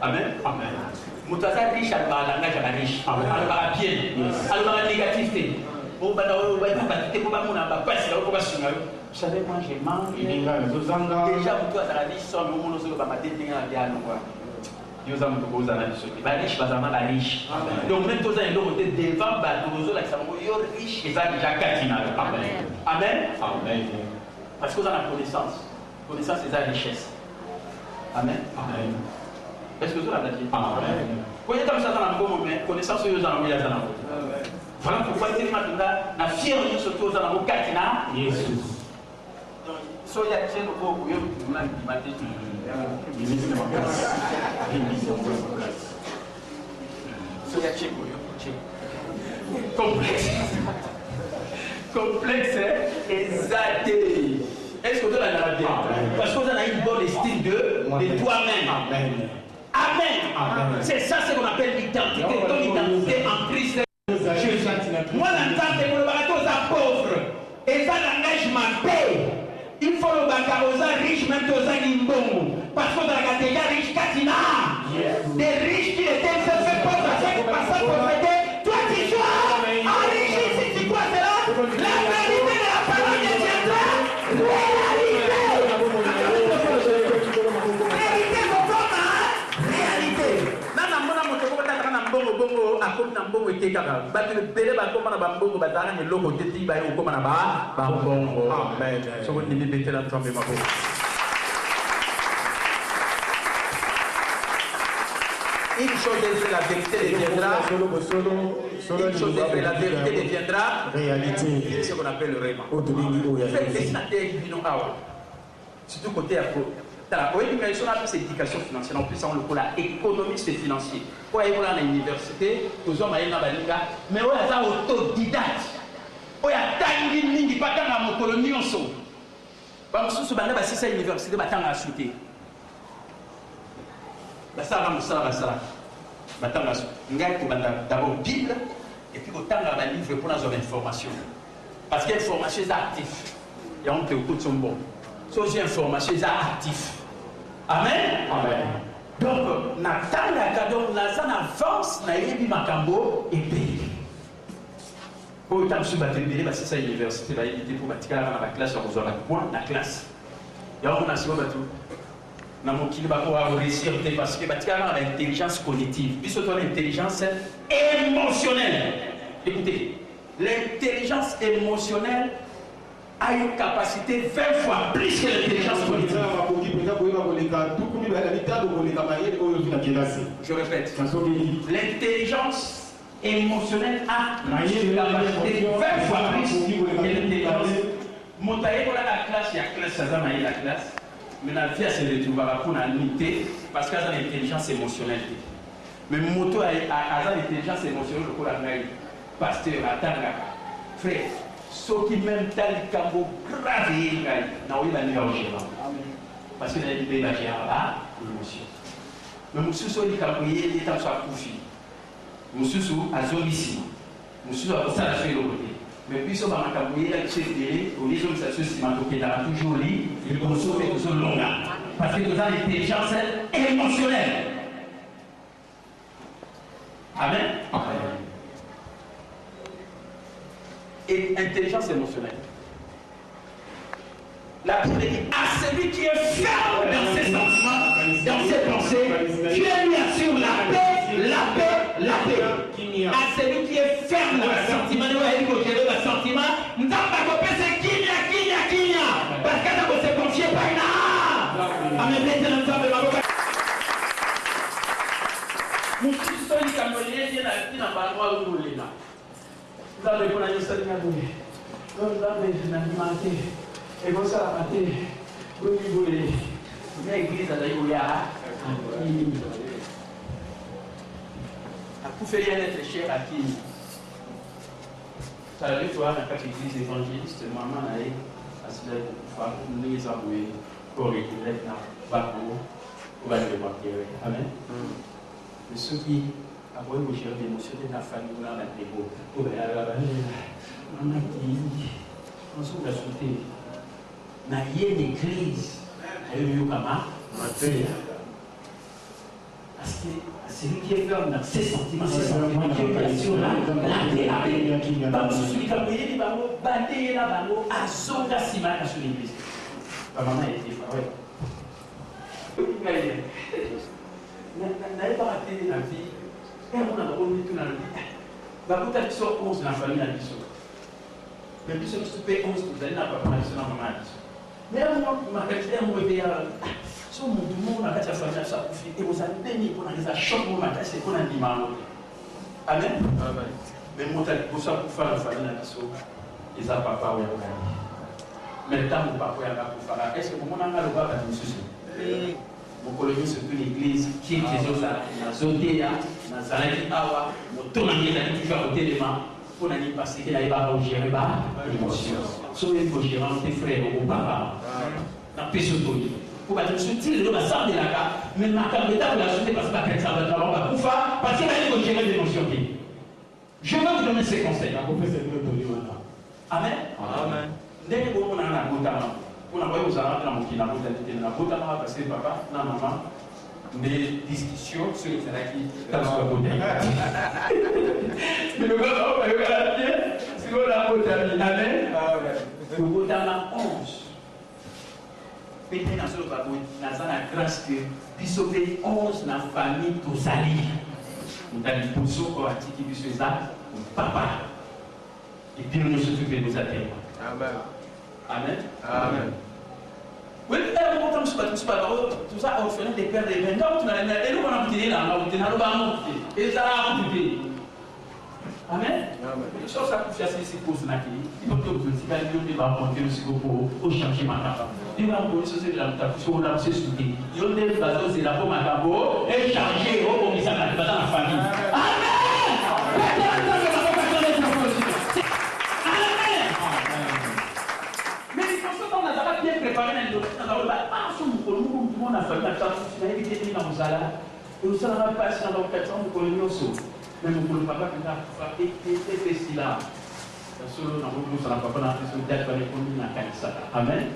A: Amen. Amen. Moutaza riche, elle va langage à la riche. Elle va bien. Elle va la négativité. Vous savez, moi j'ai mangé. Déjà, vous à la riche, sans le monde, on va mater bien. Dieu a mon beau analyse. La riche, pas vraiment la riche. Donc, même tous les autres, devant, la riche, et ça déjà cardinal. Amen. Amen. Amen. Parce que vous avez la connaissance. Connaissance, c'est la richesse. Amen. Amen. Est-ce que vous avez la dit? Amen. Quand vous avez un bon moment, connaissance, vous avez la voilà pourquoi il dit maintenant, la fierté surtout aux amours katina. Jésus. Donc, soyez actifs pour vous, vous m'avez dit, soyez actifs pour vous. Complexe. Complexe et zaté. Est-ce que vous avez la bien? Parce que vous avez une bonne estime de toi-même. Amen. Amen. C'est ça ce qu'on appelle l'identité. Ton identité en Christ. Moi, l'entente que le bateau est pauvre et ça l'engage ma paix. Il faut le bateau riche, même tous les bon. Parce que dans la catégorie riche, Katina, des riches qui étaient fait pauvres à 5% pauvreté. Toi, tu sois enrichi si tu crois cela. La vérité de la parole de Dieu sera réalité. Réalité, mon homme, réalité. Nana mona moto ko tata na mbongo bongo akomi na mbongo
B: mbongo ekekaka bato ebele bakoma na bambongo bazalaka na eloko te ti baye kokoma na bambongo. Amen. Soko ndimi betela nzambe maboko. Une chose est que la vérité deviendra. Une chose est que la vérité deviendra réalité. C'est ce qu'on appelle le réma. Surtout côté à oui, mais on a plus éducation financière, en plus on le la économiste et financier. Pour aller à l'université, aux hommes à Balinga, mais on a autodidacte. On a tangi ningi pas dans la colonie en son. Bah monsieur ce banda bah si c'est l'université bah tant à shooter. Bah ça va ça. Bah tant à ngai pour banda d'abord Bible et puis autant la livre pour la zone information. Parce que l'information est active. Et on te écoute son bon. So j'ai information est actif. Amen. Amen. Donc, Nathan la cadeau, Nathan avance, na yebi makambo et pays. Pour tant que battre c'est ça l'université va éviter pour battre dans la classe on reçoit la classe. Et on a sur bateau. Na mon kili ba ko réussir parce que battre dans l'intelligence cognitive. Puis surtout l'intelligence émotionnelle. Écoutez, l'intelligence émotionnelle a une capacité 20 fois plus que l'intelligence cognitive. Je répète, l'intelligence émotionnelle a une capacité 20 fois plus que l'intelligence. Montaïe pour la classe, il y a classe, ça va la classe. Mais la vie, c'est le trouver pour la unité parce qu'elle a l'intelligence émotionnelle. Mais moto a l'intelligence émotionnelle pour la vie. Pasteur, attends, frère. Ce qui même tel cambo grave na oui la numéro parce que la libé la géra l'émotion mais monsieur so il cambo il est en sa coufi monsieur so azolisi monsieur a ça la fait le côté mais puis so ba cambo il a chez délai au lieu de ça ceci m'a toqué là toujours lui il consomme tout ce long parce que vous avez l'intelligence émotionnelle. Amen. Et intelligence émotionnelle. La Bible dit à celui qui est ferme dans ses sentiments, dans ses pensées, Dieu lui assure la paix. À celui qui est ferme dans le sentiment, nous avons c'est kinya. Parce que nous se confier pas là. Amen. Nous sommes les Camerounais qui sont dans le monde. Vous avez pour la liste de Naboui. Vous avez l'alimenté. Et vous savez, vous voulez. L'église à l'Aïouya. Vous faites rien être cher à qui? Ça arrive, toi, dans chaque église évangéliste, maman a eu à se faire pour nous les avouer, pour réguler dans le bateau, pour aller le marquer. Amen. Mais ceux qui après vous gérez l'émotionnel de la famille, vous l'avez fait beau. Vous allez à la bannière. On a dit, on s'ouvre la sauté. Il y a une église. Il y a eu Kama. Parce que celui qui est ferme dans ses sentiments, qui est sur la paix. Bah, je suis comme il dit, bandé là, à Zonga Simaka sur l'église. Ma maman était frère. Vous n'avez pas raté la vie. Et on a remis tout dans le vie. Vous avez 11 dans la famille à Bissot. Mais Bissot, tu payes 11, vous allez n'a pas mal sur la maman à Bissot. Mais moi, ma qualité, on me dit, si on me demande à la famille à sa fille, et vous allez bénir pour la choc, c'est pour un dimanche. Amen. Mais moi, pour ça, pour faire la famille à Bissot, ils n'ont pas parlé. Mais tant que papa est là pour faire, est-ce que vous m'en avez le bas à Bissot? Mon colonie surtout l'église qui est toujours là, na Zodéa, na Zalaki Awa, mon tournant est toujours à côté de moi, pour n'aller passer qu'il n'arrive pas à gérer l'émotion. Soyez vos gérants, tes frères, vos parents, na péché autour. Pour battre le soutien, le bassin de la carte, mais ma caméra pour la soutenir parce que ma carte ça va être là, parce qu'il va aller gérer l'émotion. Je vais vous donner ces conseils. Amen. Amen. Dès que vous avez un on a envoyé aux Arabes dans mon qui n'a pas été dans la boîte à parce que papa, non, maman, des discussions sur le fait qu'il dans la boîte. Mais le gars, on va regarder sur la boîte à Amen. Le boîte à 11. Pété dans ce babou, dans la grâce que, puis sauver 11 dans la famille pour salir. on a les positions pour attirer sur ça, papa. Et puis nous nous occupons de nos affaires.
C: Amen.
B: Amen.
C: Amen.
B: Oui, tout ça, on fait des pères des mères. Et nous, on a dit là, on a dit là, et ça a coupé. Amen. Les choses à confier à ces causes là, il faut que vous ayez un rencontrer aussi pour changer ma carte. Il va vous dire que la mutation, on a aussi soutenu. Il y a des bateaux, c'est la pomme à cabo, et changer au commissariat dans la famille. Amen. Mais il faut que on a bien préparé dans le ah, son monde a fallu la carte, il a évité dans nos ala. Et vous savez pas si dans 4 ans, vous connaissez aussi. Mais mon papa qui a frappé, était ici là. Solo na mungu sana papa na Kristo dad kwa nikomi na kanisa. Amen.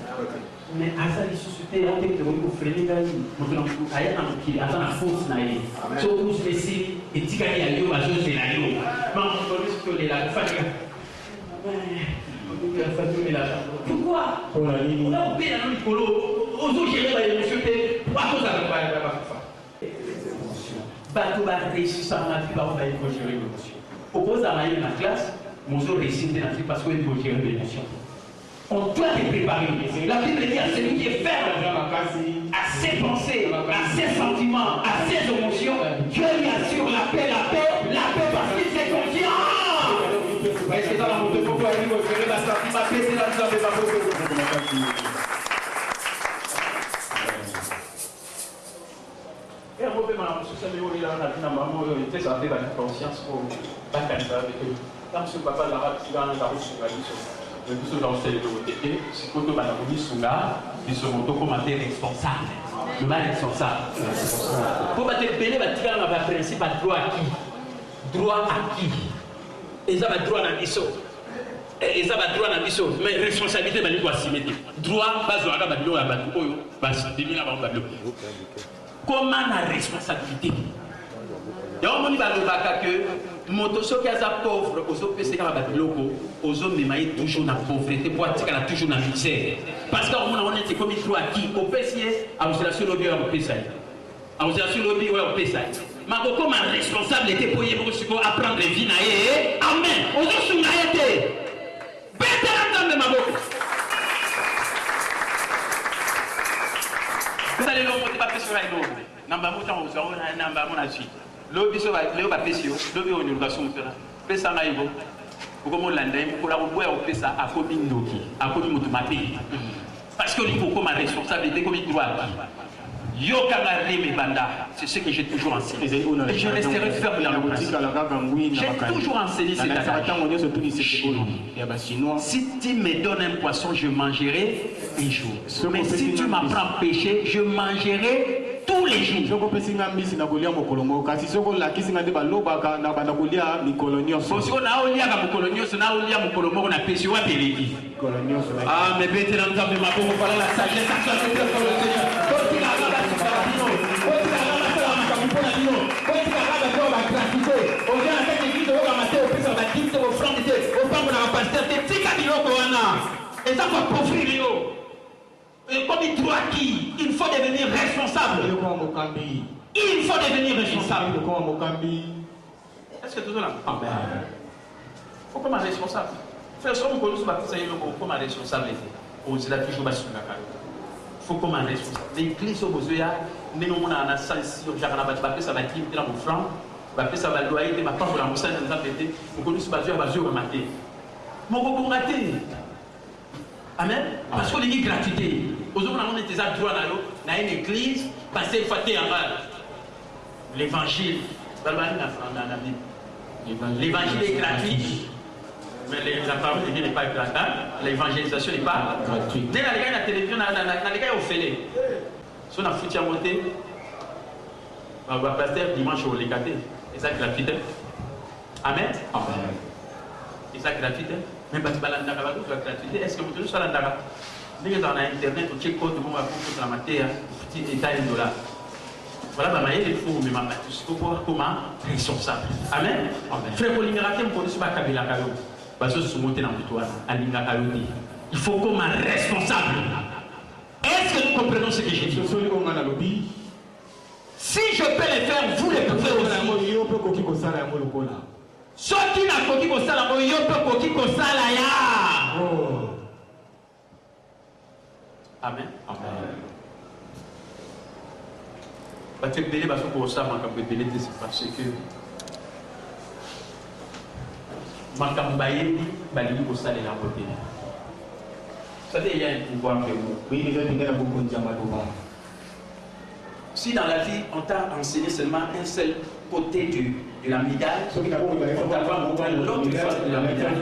B: Mais asa li suscité on te ko freni ga yi. Mo tuna ku aya na mukiri asa na force na yi. So ku spesi etika ya yo ba so se na yo. Ma mo ko risko le la fatiga. Pourquoi? On a oublié dans le colo. Aux gérer la émotion à cause de la bateau va réussir ça on a vu on va gérer l'émotion. Oppose à la classe. Mon récit parce qu'il faut gérer l'émotion. On doit les préparer. La Bible dit à celui qui est ferme, à ses pensées, à ses sentiments, à ses émotions, Dieu lui assure la paix parce qu'il s'est confiant. Est-ce que dans la moto, pourquoi il faut gérer la sortie, ma paix, c'est la sortie de ma moto. Et on peut m'en soucier de l'eau, il a une maman, il était sorti dans la conscience pour la cancer avec eux. Quand ce papa l'arabe qui va dans la route sur la mission, le biso dans le TT, c'est quand on va dans la route sur la, ils seront commentés responsables. Le mal responsable. Pour battre le péné, il va tirer un principe à droit à qui? Droit à qui? Et ça va droit dans le et ça va droit dans le mais responsabilité, il va s'y mettre. Droit, pas droit, il va battre. Comment la responsabilité? Et on dit que motoso qui a sa pauvre, aux autres PC qui a battu loco, aux autres mais toujours dans la pauvreté, pour attirer toujours dans la misère. Parce qu'on était comme il faut acquis au PC, à vous assurer le bien au PC. À vous assurer le bien au PC. Mais comme un responsable était pour y apprendre les vies naïe, amen. Aux autres sont naïe. Bête de ma boque. Vous allez l'autre pas sur un autre. Namba mouton aux autres, namba mon assis. L'objet va le baptême, l'objet au niveau de la source. Pesa naïvo. Comme on l'a dit, pour la boire au pesa à combien d'oki, à combien de mapi. Parce que il faut comme responsabilité, comme il doit. Yo kamari me banda, c'est ce que j'ai toujours enseigné. Et je resterai ferme dans le principe. J'ai toujours enseigné cette affaire. Si tu me donnes un poisson, je mangerai un jour. Mais si tu m'apprends à pêcher, je mangerai tous les jours. Parce qu'on a pêché à Pélégi. Ah, mais bête dans le ma pauvre, voilà la sagesse. Et ça va pauvrir. Et comme il doit qui, il faut devenir responsable. Il faut devenir responsable. Est-ce que tout là? Amen. Il faut comme un responsable. Faire ça, on peut nous baptiser comme un responsable. On se l'a toujours battu la carrière. Il faut comme un responsable. L'église au besoin, nous avons un sens, on a battu ça va être dans mon flanc, ça va loyer, ma part pour la moussane, nous avons été, on connaît ce bazar, on va mater. Mon beau raté. Amen. Parce qu'on est gratuité. Aujourd'hui, on a des droits dans une église, parce qu'il faut faire l'évangile. L'évangile est gratuit. Mais la parole de Dieu n'est pas gratuite. L'évangélisation n'est pas gratuite. Dès la télévision, les gars ont fait. Si on a foutu à monter, on va passer dimanche au Légaté. Et ça gratuit. Amen. Amen. Et ça gratuit. Mais parce que la gratuité, est-ce que vous tenez sur la daga? Dès que vous avez internet, vous checkez code, vous avez la matière, vous avez état $1. Voilà, il faut me mettre comment responsable. Amen. Frère Polimérate, vous connaissez pas Kabila Kalo. Parce que vous montez dans le toit, à l'Inga Kalodi. Il faut comme un responsable. Est-ce que nous comprenons ce que j'ai dit? Si je peux les faire, vous les pouvez aussi. Ceux qui n'ont pas de sala, yo peut koki ko sala ya. Amen. Amen. Parce que belé parce que ça manque de belé c'est parce que makambaye bali ko sala la côté. Ça dit il y a un pouvoir de vous. Oui, il y a beaucoup de diamants. Si dans la vie on t'a enseigné seulement un seul côté de la médaille, on t'a pas montré l'autre face de la médaille.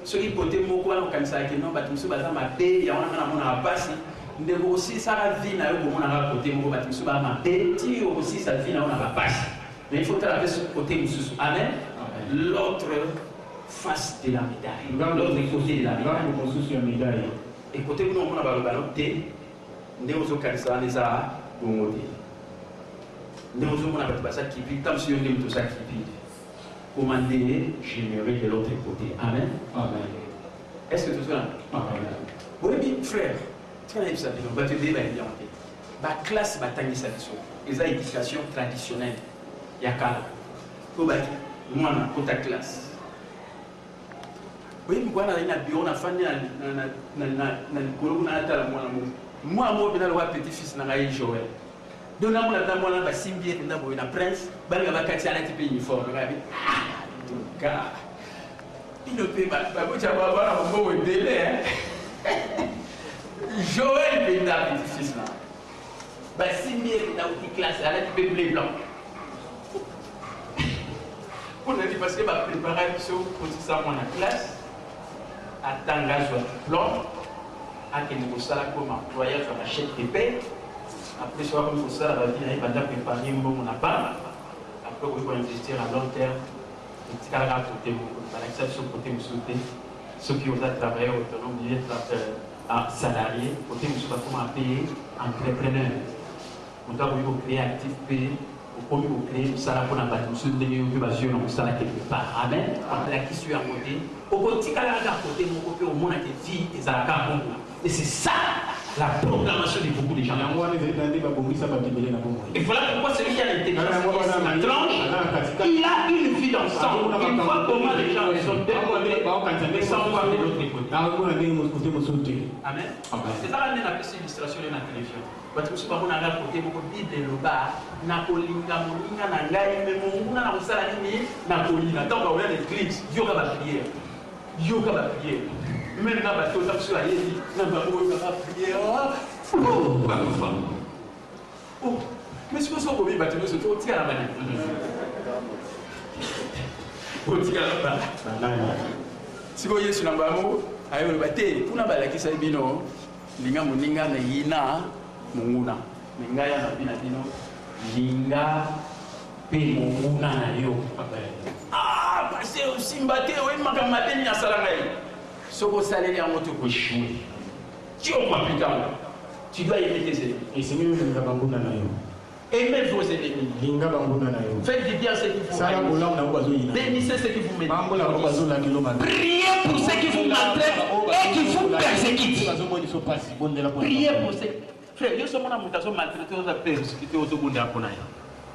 B: Ce qui côté moko on comme ça que non batumsu baza mabe ya wana na mona pasi ndeko aussi ça la vie na yo komona côté moko batumsu ba mabe ti aussi sa vie na ona ba pasi. Mais il faut travailler ce côté mususu. Amen. L'autre face de la médaille. L'autre côté de la médaille. Et côté nous on a ba ballon té ndeko zo kanisa neza bongote. Ndeko zo mona ba ça qui vit comme si on aime tout ça qui vit. Commander, générer de l'autre côté. Amen. Amen. Est-ce que tout ça? Amen. Oui, bien, frère, tu as ça, on va te dire, la classe va t'amener ça. Les éducation traditionnelle. Il y a qu'à moi, pour ta classe. Oui, moi, on a un bureau, on a fait moi, moi, petit-fils, on a eu Joël. Donc, on a un simbier, on a un prince, on a un petit uniforme. Donc, il ne peut pas. Tu vas avoir un beau délai. Joël est un petit-fils là. Simbier, on a une classe, elle a un petit blé blanc. On a dit parce que ma préparation pour ça, mon classe, à Tanga, soit blanc, à Kenegosala, comme employeur, sur la chèque de paix. Après, soit comme ça, la vie n'a pas préparé un bon appart. Après, on va investir à long terme. Et tu as côté, par exemple, sur le côté, vous souhaitez, ceux qui ont travaillé autonome, ils sont salariés, côté, vous souhaitez comment payer entrepreneur. On doit créer actif payé. Au premier créer ça pour la bâtisse de l'innovation donc ça quelque part. Amen. La question à côté. Au côté à côté mon côté au monde a été vie et ça a et c'est ça la proclamation de beaucoup de gens. Et voilà pourquoi celui qui a l'intelligence la tranche, il a une vie dans sang. Il voit comment les gens sont développés sans voir de l'autre côté. Amen. C'est ça la même illustration de la télévision. Parce que si on a un côté beaucoup de Bible le bas, Napolinga, Molinga, Nangaï, mais mon na Rosalini, Napolina. Tant qu'on a l'église, yoga va prier. Yoga va prier. Même dans la bateau, ça se fait, il va prier. Oh, mais si vous avez un bateau, c'est tout, tiens la manette. Oh, tiens la manette. Si vous voyez sur la bamo, ayo le bateau, pour la balle qui s'est bino, linga moninga na yina. Munguna ngaya na bina dino linga pe munguna na yo parce que aussi mbate oui makamate ni asala ngai soko saleli en moto ko chouer tu on pas plus tard tu dois aimer tes ennemis et c'est mieux linga banguna na yo aimez vos ennemis linga banguna na yo faites du bien à ceux qui vous haïssent bénissez ceux qui vous méprisent priez pour ceux qui vous maltraitent et qui vous persécutent priez pour ceux. Frère, il y a ce moment où tu as maltraité aux persécutés aux secondes à Ponaï.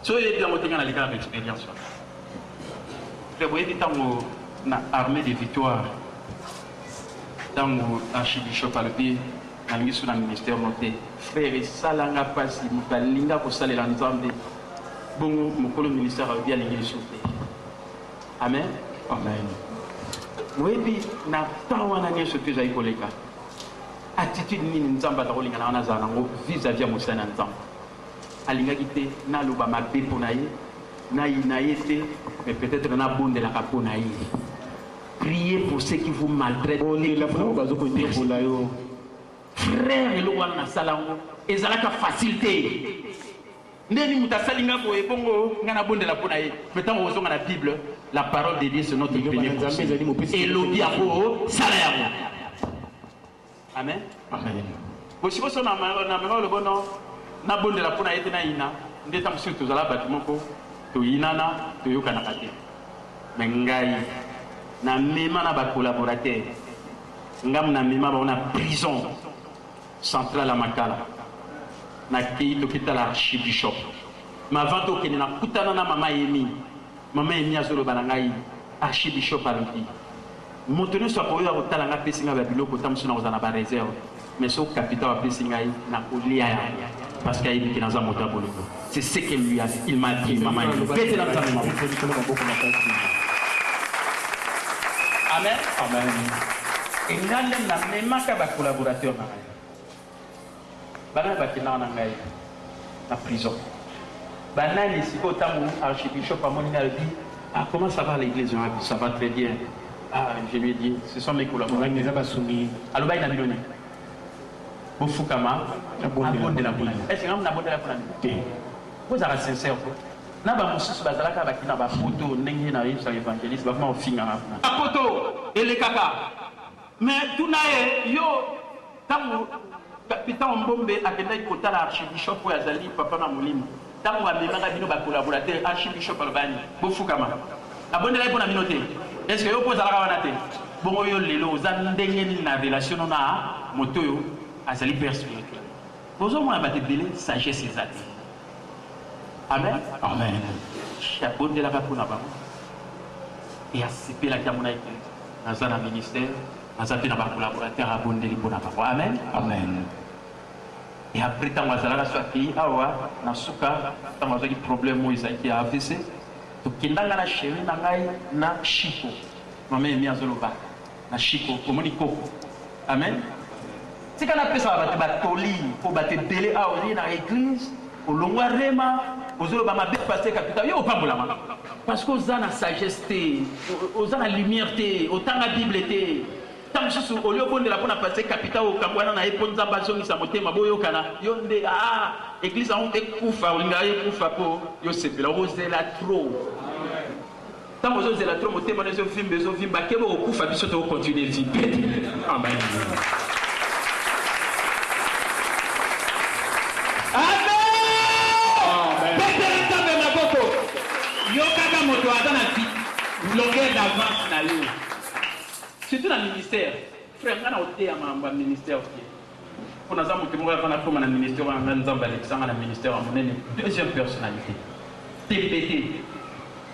B: Soyez les bien montés dans les cas d'expérience. Frère, vous voyez, dans l'armée de victoire, dans l'archibishop à l'épée, dans le ministère noté, frère, ça l'a passé, il a linga pour saler l'ensemble. Bon, mon ministère a bien ligné sur le Amen. Amen. Oui, puis, n'a pas un ce que j'ai collègue. Attitude ni nzamba ta kolinga na za nango vis-à-vis mosana nzamba alinga kité na loba mabe ponaye na inayete mais peut-être na bonde la kaponaye priez pour ceux qui vous maltraitent frère et le wana salango ezalaka facilité ndeni mutasalinga ko ebongo ngana bonde la ponaye mettons au son la Bible la parole de Dieu c'est notre premier conseil et lobby ako salayamo. Amen. Amen. Si vous avez le bon nom, na bonde la pona été na ina, ndeta msu tozala bâtiment ko to inana to yokana kate. Mais ngai na mema na ba collaborateur. Ngam na mema ba on a prison centrale à Makala. Na ki to kita la archibishop. Mais avant tout, il y a maman Emi. Maman Emi a zolo banangai. Archibishop Aloudi. Montenegro soit pour eux à Talanga Pessinga Babilo, Kotam Suna aux Anaba réserve. Mais ce capital à Pessinga, n'a pas lié parce qu'il y a une qui n'a pas monté à Boloko. C'est ce qu'elle lui a dit. Il m'a dit, maman, il m'a dit. Amen. Amen. Et nous avons même pas de collaborateur. Nous avons la prison. Nous avons archibishop dit, ah, comment ça va l'église? Ça va très bien. Ah, je lui ai dit, ce sont mes collaborateurs. Alors, il y a un millionnaire. Bofukama, abonne de la boule. Est-ce que vous avez abonné de la boule? Vous êtes sincère. Na ba mususu bazalaka bakina ba photo ndenge na yinsa évangéliste ba ma ofinga na photo ele kaka mais tunaye yo tamu capitaine Mbombe akenda ikotala archibishop ya Zali papa na mulima tamu ba memanga bino ba collaborateur archibishop albani bofukama abonde la pour na minoté est-ce que yo pozalaka wana te bongo yo lelo za ndenge na relation na moto yo azali personnel bozo mo ba te belé sagesse ezati. Amen. Amen. Abonde la pour na ba et accepter la kamuna dans un ministère dans un collaborateur abonde li pour na ba. Amen. Amen. Et après tant wazala soit qui awa na suka tant wazali problème mo izaki a AVC to kindanga na chérie na ngai na Chico maman mi azoloba na Chico komoni koko. Amen. C'est quand on appelle ça ba toli pour ba te délai a ori na église au longwa rema ozoloba ma bête passer capital yo pambola ma parce que aux ana sagesse aux ana lumière autant la Bible té tant susu au lieu bonde la pona passer capital au kambwana na eponza bazongi sa motema boyo kana yo nde église on ekufa olinga ekufa po yo sepela ozela trop tant vous ozela trop motema na zo vimba kebo okufa biso to continuer vivre. Amen. Longueur d'avance na yo. Surtout dans le ministère. Frère, on a ôté un ministère. On a monté un ministère, on a un ministère, deuxième personnalité. TPT.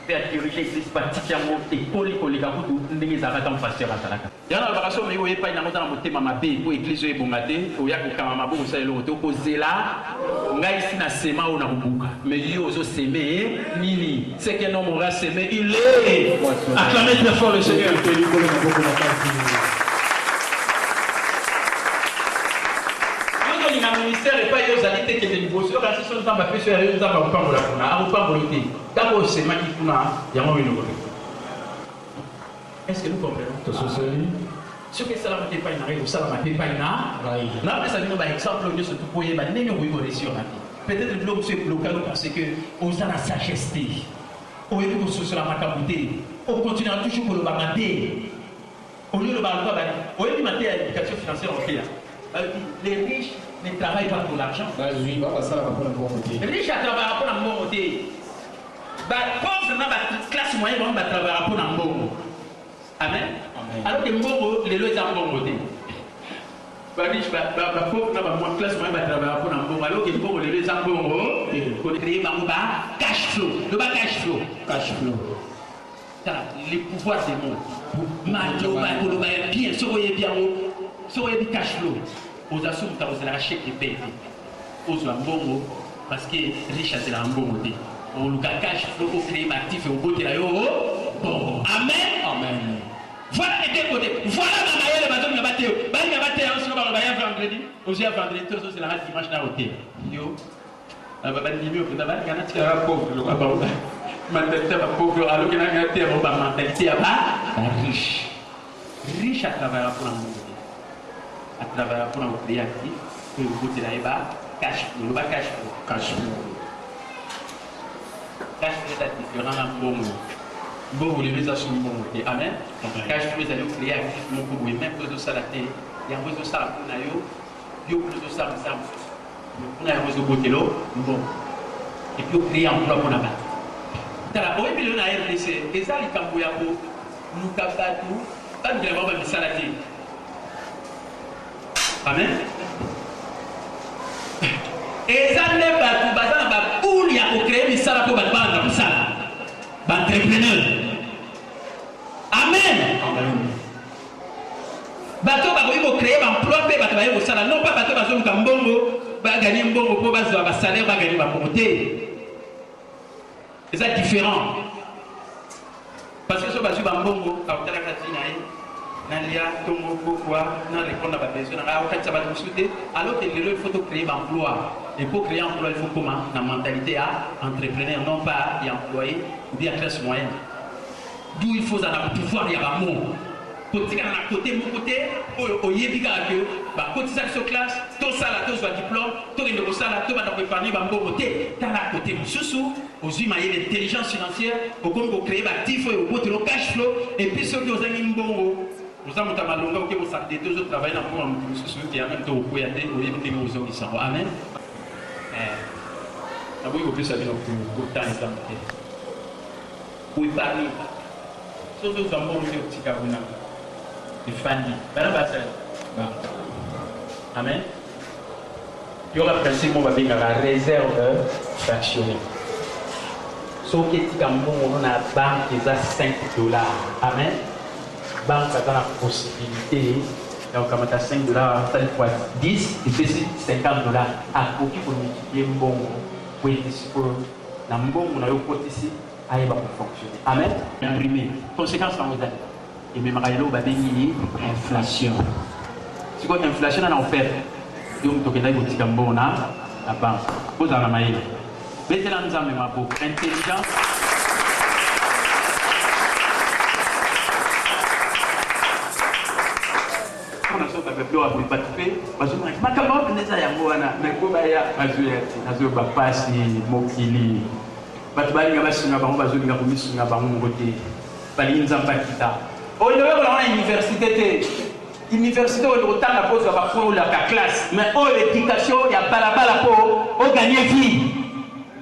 B: Faire diriger l'église particulièrement et polycolique à vous de arrêter en face de la talaka. Il y a une relation, mais il n'y a pas de thème à ma paix pour l'église et pour mater. Il y a un mabo où ça est l'autre. Au Zéla, on a ici na sema ou na bubuka. Mais il y a aussi semé, nini. C'est qu'un homme aura semé, il est. Acclamez très fort le Seigneur. Le ministère n'est pas aux alités qui est niveau. Sur la session de temps, on faire les gens à pas volonté. D'abord, c'est ma qui il y a un moment. Est-ce que nous comprenons? Ce que ça ne fait pas une ça ne fait pas une là, ça vient par exemple, nous sommes pour y aller, nous peut-être que l'homme se bloque parce que on a la sagesse. On est pour sur la macabouté. On continue toujours pour le bagader. Au lieu de le bagader, on est maté à l'éducation financière en fait. Les riches ne travaillent pas pour l'argent. Les riches travaillent pour la bon côté. Les pauvres dans la classe moyenne vont travailler pour la bon. Amen. Alors que les pauvres, les lois sont bon côté. Les riches, les pauvres dans la classe moyenne vont travailler pour la bon. Alors que les pauvres, les lois sont bon. On crée un cash flow. Le cash flow. Cash flow. Les pouvoirs des mondes. Bien, soyez bien. Soyez du cash flow. Aux assumes que vous allez acheter des bébés. Aux ambons, parce que riche c'est l'ambon. On le cash flow pour créer actif et au bout de la bon. Amen. Amen. Voilà les deux côtés. Voilà ma maille de bateau de la bataille. Bah, il y a bataille, on se va le vendredi. Aussi, à vendredi, tout ça, c'est la race dimanche dans l'hôtel. Yo. Ah, bah, il y a un peu de pauvre. Mentalité pauvre. Alors qu'il y a un peu de mentalité riche. Riche à travers pour l'amour. À travers pour un créer actif, que vous côté là-bas, cash flow, le bas cash flow. Cash flow. Cash flow est différent d'un bon mot. Bon, vous levez ça sur le bon mot. Amen. Cash flow est un créer actif, mon coup, même plus de ça la terre. Il y a un peu de ça pour naïo, il y a plus de ça pour ça. On a un peu de côté là, bon. Et puis on crée un emploi pour la bas. Tala, oui, mais on a RDC, et ça, les Camboyabo, nous captons, pas de vraiment de ça la terre. Amen. Et ça n'est pas tout, ça n'a pas pour y a créer entrepreneurs. Amen. Bateau va créer un emploi, non pas bateau va gagner un bon pour va salaire, va gagner ma pauvreté. C'est différent. Parce que ce bateau va bongo, alors qu'il faut créer un emploi. Et pour créer un emploi, il faut comment? La mentalité à entrepreneur, non pas à employé ou bien à classe moyenne. D'où il faut avoir le pouvoir, il y a un mot. Côté mon côté, au yébiga que, côté ça sur classe, tout ça là, tout soit diplôme, tout le ça là, tout va préparer, va bon côté, t'as la côté sous aux humains, il y a l'intelligence financière, au comme pour créer actif, au côté le cash flow, et puis ceux qui ont un bon. Nous avons malonga auquel vous savez deux autres travaillent dans le sous qui a même temps au Koyate, au yébiga aux hommes qui sont. Amen. D'abord, il faut plus savoir pour temps exemple. Oui, parler. Sauf que nous avons un petit carbonaire. Amen. Il y aura principalement la réserve fractionnée. Sauf que si on a la banque qui a $5. Amen. La banque a la possibilité, donc quand on a $5, ça fois 10, et puis $50. À côté pour multiplier un bon pour la bon on a eu ici, à fonctionner. Amen. Imprimé. Conséquence en modèle. Et même Raïlo va bénir inflation. C'est quoi l'inflation on a offert? Donc, tu as dit que bon la banque. Vous avez la maille. Mettez la nous en pour intelligence. On a sauté avec l'eau pour pas tuer. Parce que ma camarade n'est pas yamoana. Mais comment il y a Azul Bapas ni Mokili. Batubali Nabasuna Baron Bazuli Gabumisuna Baron Boté. Balin Zampakita. On est dans l'université. L'université, on est autant la pose pour la classe. Mais l'éducation, il y a balabala pour gagner vie.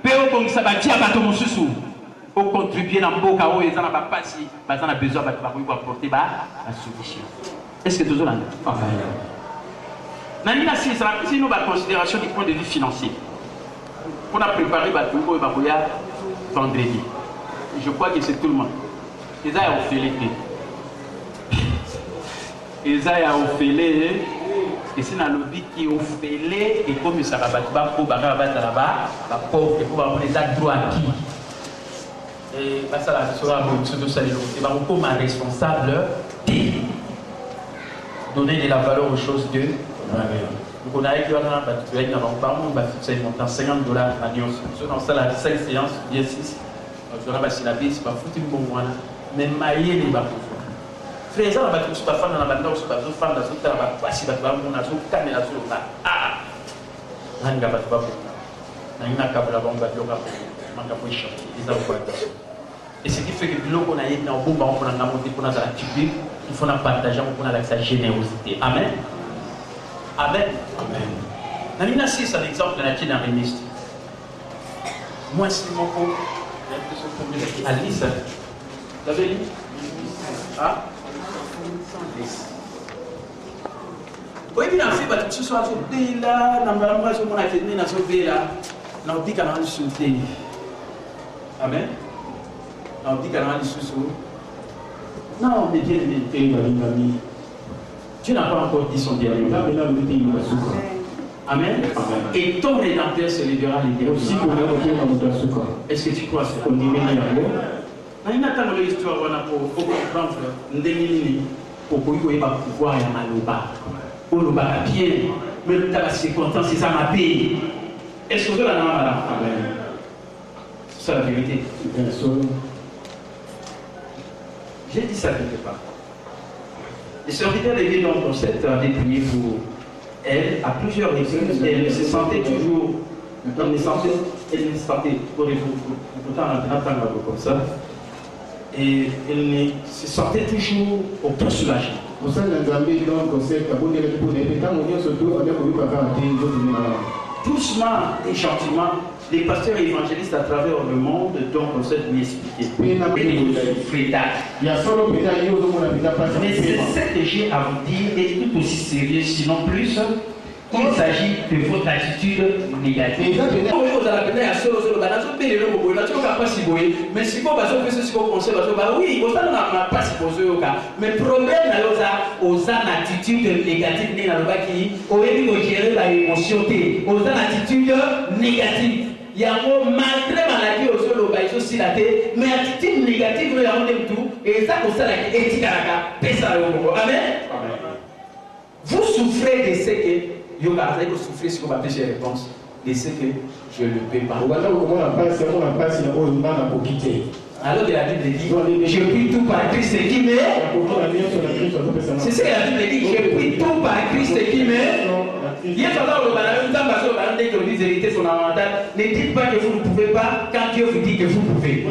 B: Péo comme ça va dire à bateau sous. Pour contribuer dans le beau chaos, ils n'ont pas si, ils ont besoin de apporter la solution. Est-ce que toujours là? Nanina, si nous avons considération du point de vue financier, on a préparé le bateau pour vendredi. Je crois que c'est tout le monde. Ils ont fait l'été. Ils ont fait l'été. Et c'est dans le but qui ont fait l'été. Et comme ça va battre pour là-bas, pauvre, et pour avoir les actes droits acquis. Et ça sera comme un responsable de donner de la valeur aux choses de donc on a écrit c'est montant $50 à Lyon. Dans ça, la 5 séances, bien 6. On a passé la vie, c'est pas foutu bon mois. Mais mailler les bateaux. Frère, ça va être pas fan dans la bande, c'est pas fan dans ce temps, pas si va mon asso, caméra sur le tas. Ah! On n'a pas de bateau. On n'a pas de bombe, on n'a pas de champ. Et ce qui fait que l'eau qu'on a eu dans le bon on a monté pour notre activité, il faut partager pour sa générosité. Amen. Amen. Amen. Dans c'est l'exemple de la Tine Arémiste. Moi, c'est mon coup. Alice, vous avez lu? Ah? Oui, bien fait, ce soir, je là, dans la moitié, on a fait dans ce là, dans le dit qu'on a insulté. Amen. On dit qu'on a dit sous. Non, mais Dieu Dieu n'a pas encore dit son dernier mot. Amen. Et ton rédempteur se lèvera l'éternel. Est-ce que tu crois ça? Il y a tant d'histoires pour comprendre pour pouvoir y maloba. Pour le pied, mais le tabac c'est content, c'est ça ma paix. Est-ce que vous avez la main? Amen. C'est ça la vérité. J'ai dit ça quelque part. Les serviteurs de l'Église dont on s'est prié pour elle, à plusieurs reprises, elle se sentait toujours, elle ne sentait pourtant comme ça, et elle se sentait toujours au point soulagé. Doucement et gentiment, les pasteurs évangélistes à travers le monde, donc on sait lui expliquer. Mais c'est ce que j'ai à vous dire est tout aussi sérieux, sinon plus. Il s'agit de votre attitude négative. les locaux, tu n'as pas si boé, mais si vous avez fait ce qu'on conseille, oui, vous n'avez pas si posé au cas. Mais le problème, aux attitudes négatives, qui ont géré l'émotion, aux attitudes négatives. Il y a un mot malgré maladie au sol, aussi la tête, mais attitude négative, il y a un tout, et ça, pour ça, la éthique à la Amen. Vous souffrez de ce que, vous souffrez ce qu'on va pécher réponse, de ce que je ne peux pas. Alors que la Bible dit, je prie tout par Christ qui m'aime. C'est ce que la Bible dit, je prie tout par Christ qui m'aime. Ne dites pas que vous ne pouvez pas quand Dieu vous dit que vous pouvez.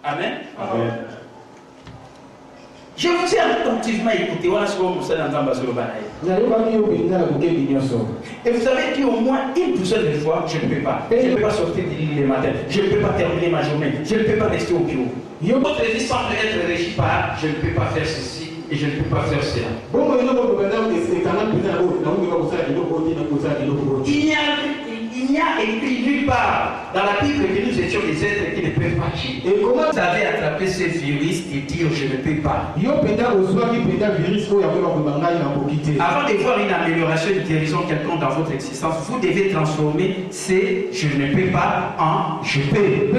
B: Amen. Je vous ai attentivement écouté. Et vous savez qu'au moins une douzaine de fois, je ne peux pas. Je ne peux pas sortir du lit le matin. Je ne peux pas terminer ma journée. Je ne peux pas rester au bureau. Votre vie semble être régie par je ne peux pas faire ceci et je ne peux pas faire cela. Il n'y a écrit nulle part dans la Bible que nous étions des êtres qui ne peuvent pas agir. Et comment vous avez attrapé ce virus et dire je ne peux pas? Avant de voir une amélioration, une guérison quelconque dans votre existence, vous devez transformer ces je ne peux pas en je peux.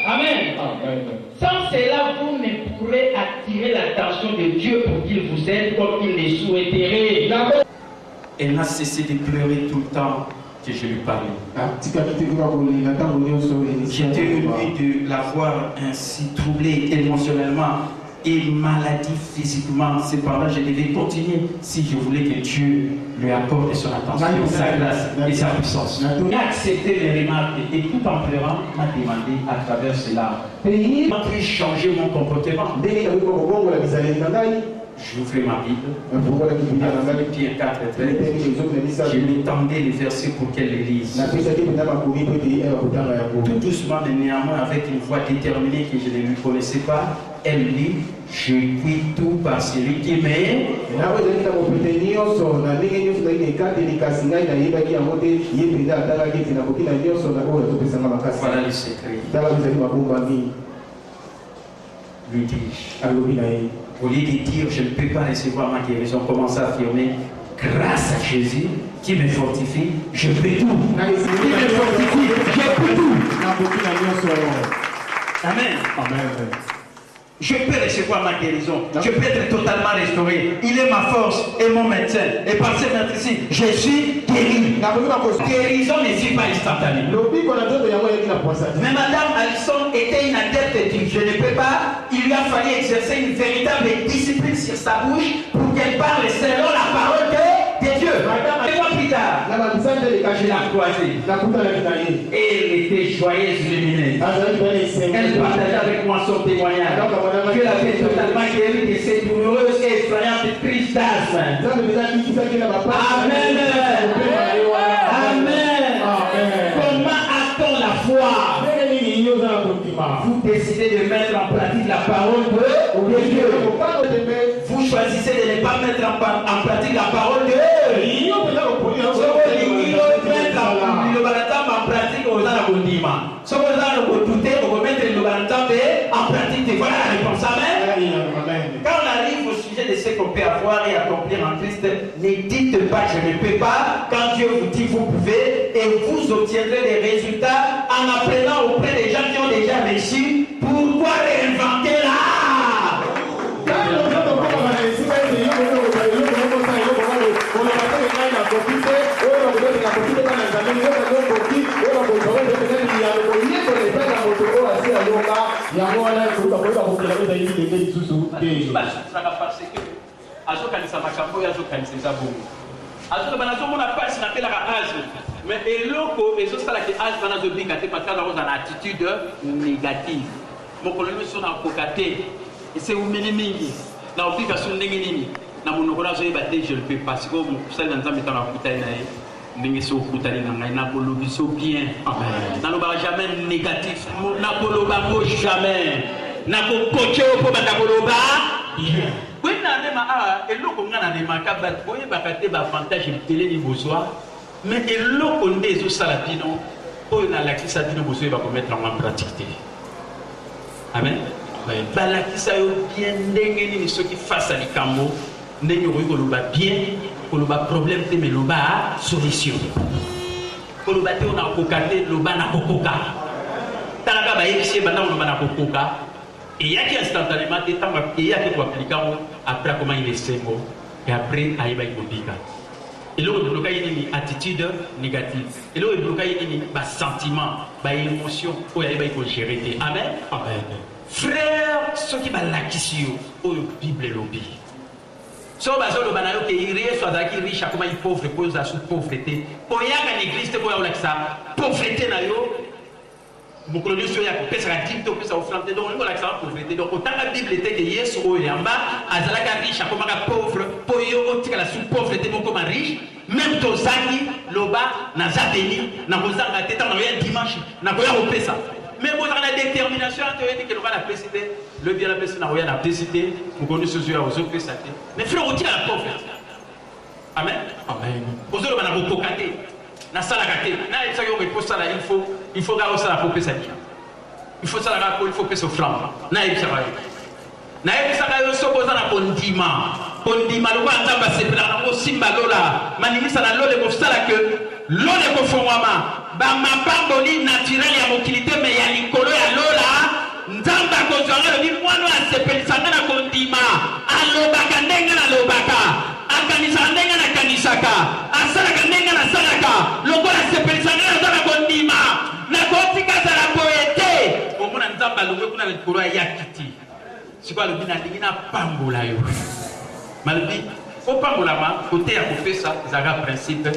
B: Amen. Sans cela, vous ne pourrez attirer l'attention de Dieu pour qu'il vous aide comme il le souhaiterait. Elle n'a cessé de pleurer tout le temps que je lui parlais. J'étais ému de la voir ainsi troublée émotionnellement et maladie physiquement. Cependant, je devais continuer si je voulais que Dieu lui accorde son attention, sa grâce et sa puissance. Il a accepté les remarques et tout en pleurant m'a demandé à travers cela comment puis-je changer mon comportement. J'ouvrais ma Bible, Pierre 4 et 13. Je lui tendais les versets pour qu'elle les lise. Tout doucement, mais néanmoins avec une voix déterminée que je ne lui connaissais pas, elle lit je prie tout par celui qui m'aime. Voilà le secret. Lui dis-je. Au lieu de dire je ne peux pas recevoir ma guérison, commence à affirmer grâce à Jésus qui me fortifie, je peux tout. Qui me fortifie, je peux tout. Amen. Je peux recevoir ma guérison. Je peux être totalement restauré. Il est ma force et mon médecin. Et par ce médecin, je suis guéri. Guérison ne fut pas instantanée. Mais Madame Alison était une adepte du je ne peux pas. Il lui a fallu exercer une véritable discipline sur sa bouche pour qu'elle parle selon la parole de Dieu. Et moi plus tard, je l'ai croisée. Et elle était joyeuse, lumineuse. Elle partageait avec moi son témoignage. Dieu l'avait totalement guéri de ces douloureuses et effrayantes crises d'asthme. Amen. Amen. Comment a-t-on la foi? Vous décidez de mettre en pratique la parole de Dieu. Vous choisissez de ne pas mettre en pratique la parole de Dieu. En pratique, voilà la réponse. Amen. Quand on arrive au sujet de ce qu'on peut avoir et accomplir en Christ, ne dites pas je ne peux pas. Quand Dieu vous dit vous pouvez, et vous obtiendrez des résultats en apprenant auprès des gens qui ont déjà réussi. Pourquoi réinventer là? Mais eloko ezosala ke age bana zobika te parce que dans une attitude négative. Mokololo so na kokate ese umeli mingi na obika so ndenge nini na monoko na zoyeba te je le peux parce que mosali na nzambe tanga kutali na ye ndenge so kutali na ngai na kolobi so bien. Amen. Na loba jamais négatif na koloba mo jamais. na kokoche po bandakoloba bien. Oui, na ndema eloko ngana ne makaba boye bakate ba avantage télé ni bozwa mais eloko ndezo sala bino oyo na lakisa bino bozoye ba ko mettre en pratique. Amen. Balakisa yo bien ndenge nini soki face à likambo ndenge okoki koloba bien koloba problème te mais loba solution koloba te ona kokoka te loba na kokoka talaka bayebisi banda koloba na kokoka eyaki instantanément te ntango eyaki koaplika ngo après comment il est sembo et après ayeba ikobika eloko ebloka ye nini attitude négative eloko ebloka ye nini basentiment baémotion oyo ayeba ikogere te. Amen. Amen. Frère, ceux qui balakisi yo oyo Bible elobi so bazoloba na yo ke Yesu azalaki riche akoma i pauvre po oza sous pauvreté oyaka na église te po yaolakisa pauvreté na yo mokolo nyonso oyo akopesaka dime te opesa offrande te donc olingo olakisaka pauvreté donc otanga Bible te ke Yesu oyo yamba azalaka riche akomaka pauvre po yo otikala sous pauvreté mokoma riche même tozangi loba naza béni nakozanga te ntango nakoya dimanche nakoya kopesa mais vous avez la détermination à te dire que nous allons la préciter. Le bien la préciter, nous allons la préciter. Vous connaissez ce jour, vous avez fait ça. Mais frère, on tient la pauvreté. Amen. Amen. Vous avez la pauvreté. Na sala kate. Na il faut ça là, il faut garder ça la pauvreté ça dit. Il faut ça la il faut payer offrande. Na il sera. Na il sera yo sokoza na kondima. Kondima lo kwa nzamba sepela na simba lola. Manimisa na lole ko sala que lole ko fongwama. Ba mapamboli naturel ya mokilité mais ya likolo ya lola nzamba kozwanga ni mwana asepelisanga na kondima alobaka ndenge na lobaka akanisa ndenge na kanisaka asalaka ndenge na salaka lokola asepelisanga na kondima na kotika za la poete omona nzamba longwe kuna likolo ya kiti siko alobi na ndenge na pambola yo malobi ko pambola ma côté ya kopesa zaka principe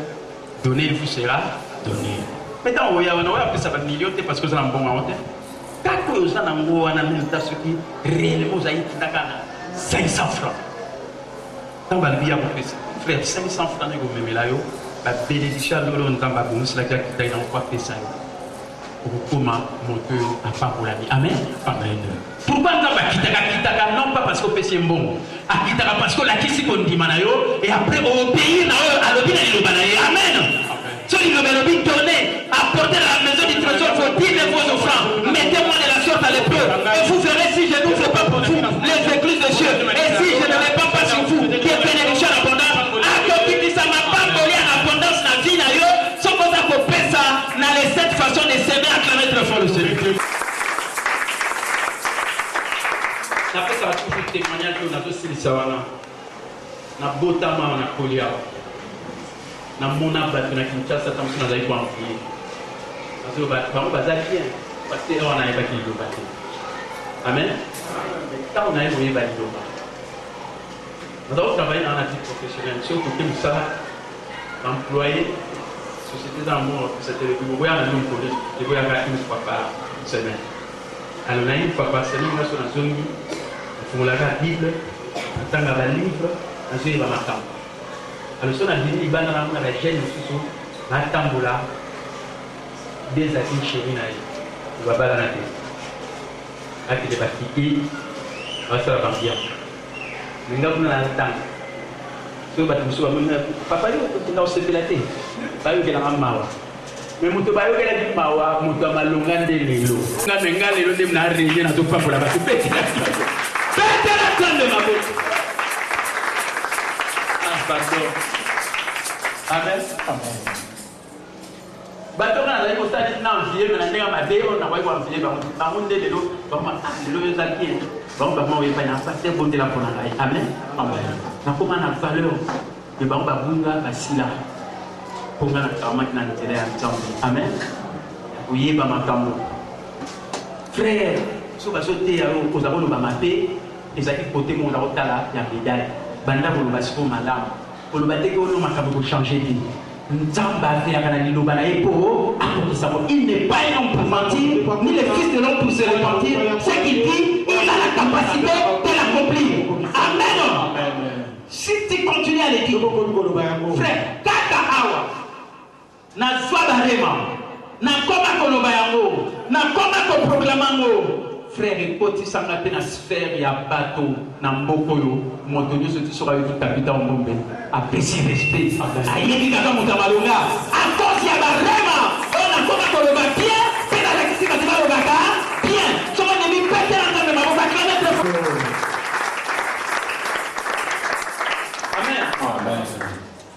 B: donner il vous sera donné. Maintenant, on a fait ça par millions parce que ça a un bon honte. Quand vous avez un même tas qui réellement vous avez 500 francs. Tant que vous avez frère 500 francs, vous avez là, la bénédiction de l'eau, on a bonus la qui a encore fait ça. Comment monter à part pour la vie. Amen. Amen. Pourquoi on a kitaka non pas parce que c'est bon. À kitaka parce que la kisi qu'on dit manayo et après au pays à l'objet de l'obanaye. Amen. Si vous voulez donner, apportez à la maison du trésor vos dîmes et vos offrandes. Mettez-moi de la sorte à l'épreuve. Et vous verrez si je ne fais pas pour vous les églises de Dieu. Et si je ne répands pas sur vous, qui est bénédiction en abondance. À côté de ça, ma part pour en abondance, la vie n'a eu. Sauf qu'on a coupé ça, dans les 7 façons de s'aimer, acclamer très fort le Seigneur. Après ça va toujours témoignage qu'on a tous les sawana. Na botama na kolia. Na mona bato na Kinshasa tamsi na zai kwa mfie. Azo ba baza bien parce que on a pas qui le battre. Amen. Quand on a eu ba lo ba. Nous avons travaillé dans un titre professionnel sur côté de ça employé société d'amour c'était le bureau à nous pour les voyages une fois par semaine. Alors là une fois par semaine on a sur la zone pour la Bible, en tant que livre, on se va matin. Alors, si on a dit qu'il y a la gêne aussi, la tamboula, des amis chéris, on va pas la nater. Là, il est fatigué, on va se la bien. Mais nous avons la temps. Si on va te dire, papa, il a aussi fait la tête. Pas eu qu'elle a un mawa. Mais mon toba yo kela di mawa, mon toba malonga de lelo. Nga menga lelo dem na réunion na to pa pour la batu peti. Peti la tande de ma botte. Ah, pasteur. Amen. Amen. Bato na la ko stade na vie na ndenge ma deo na kwa vie ba munde lelo ba ma lelo yo zaki ba mo pa na pasteur bonde la pona ngai. Amen. Amen. Na ko na valeur de ba bunga basila. Ponga na kama kina nitele ya nzambe. Amen. Uyeba makambo. Frère, so basote ya ko za bolo ba mape ezaki côté mon la otala ya médaille. Banda bolo basiko malamu. Bolo bateke ono makambo ko changer vie. Nzamba fait à liloba na epo il n'est pas un homme pour mentir ni le fils de l'homme pour se repentir. Ce qu'il dit, il a la capacité de l'accomplir. Amen. Si tu continues à le dire, frère, kaka awa na zwa barema na koma koloba yango na koma ko proclamango frère ekoti sanga pe na sphère ya bato na mboko yo moto nyonso ti soka yo tapita ngombe apesi respect ayebi kaka moto malonga à cause ya barema on a koma koloba bien pe na lekisi bato balobaka bien soko nemi pete na nzambe maboko aklame amen amen.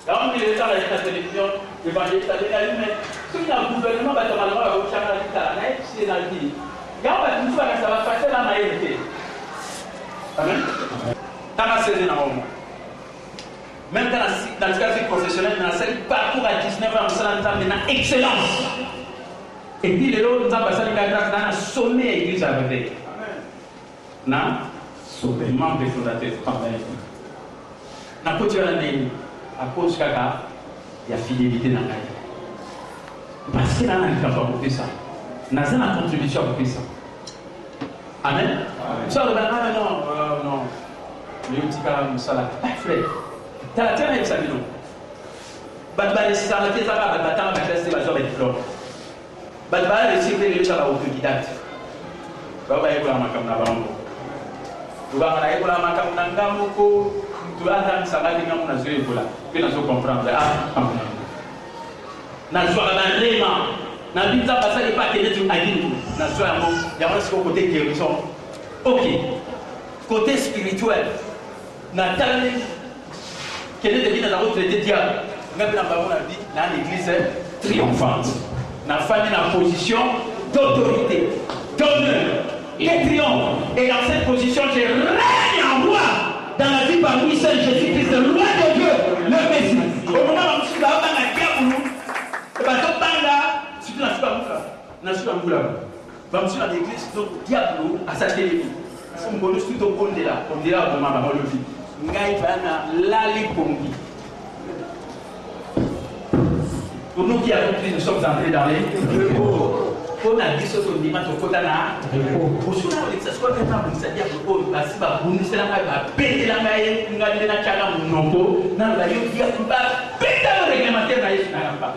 B: Là on est dans la télévision l'évangéliste a dit mais si il y a un gouvernement bato malonga ba changa la na c'est na dit ça va passer la maïté. Amen. Même dans le cadre professionnel, dans le parcours à 19 ans, nous avons excellence. Et puis, les autres, nous avons passé dans le sommet de l'église avec. Non? Sommet. Membre des fondateurs. Amen. Dans le côté de l'année, à cause qu'il y a fidélité dans la vie. Parce qu'il y a un capable de ça. Nous avons une contribution à ça. Amen. Ça, non, non. Le petit cas, ça là. Frère, tu as la terre avec ça, non? Badba, c'est ça, la pièce à la bataille, la classe, c'est la joie avec l'homme. Badba, c'est que les gens sont autodidactes. Baba, il y a un macam là-bas. Tu vas aller pour la macam n'angamoko, tu vas attendre ça va venir mon azur pour là. Puis nous allons comprendre. Ah, nous allons la réma. Na biza basa n'est pas qu'elle est une adine. Na soya mo, il y a un côté guérison. Ok. Côté spirituel. Na tali qu'elle est devine dans l'autre des diables. Même dans la vie, dans l'église triomphante. Na famille en position d'autorité, d'honneur, de triomphe. Et dans cette position, je règne en roi dans la vie par lui seul Jésus-Christ, le roi de Dieu, le Messie. Au moment où je suis là, dans la guerre, et bien, tout dans l'église, donc diable à sa télé. On connaît tout au monde là, on dira au moment où le vit. Ngaïbana lali pongi. Pour nous qui avons pris, nous sommes entrés dans les on a dit ce qu'on dit, on kotana. Pour cela, on dit que ce soit quelqu'un qui s'est dit que si va bondir la main, va péter la main, on va aller dans la chala monoko, non, la yoki a péter le réglementaire là, il n'a pas.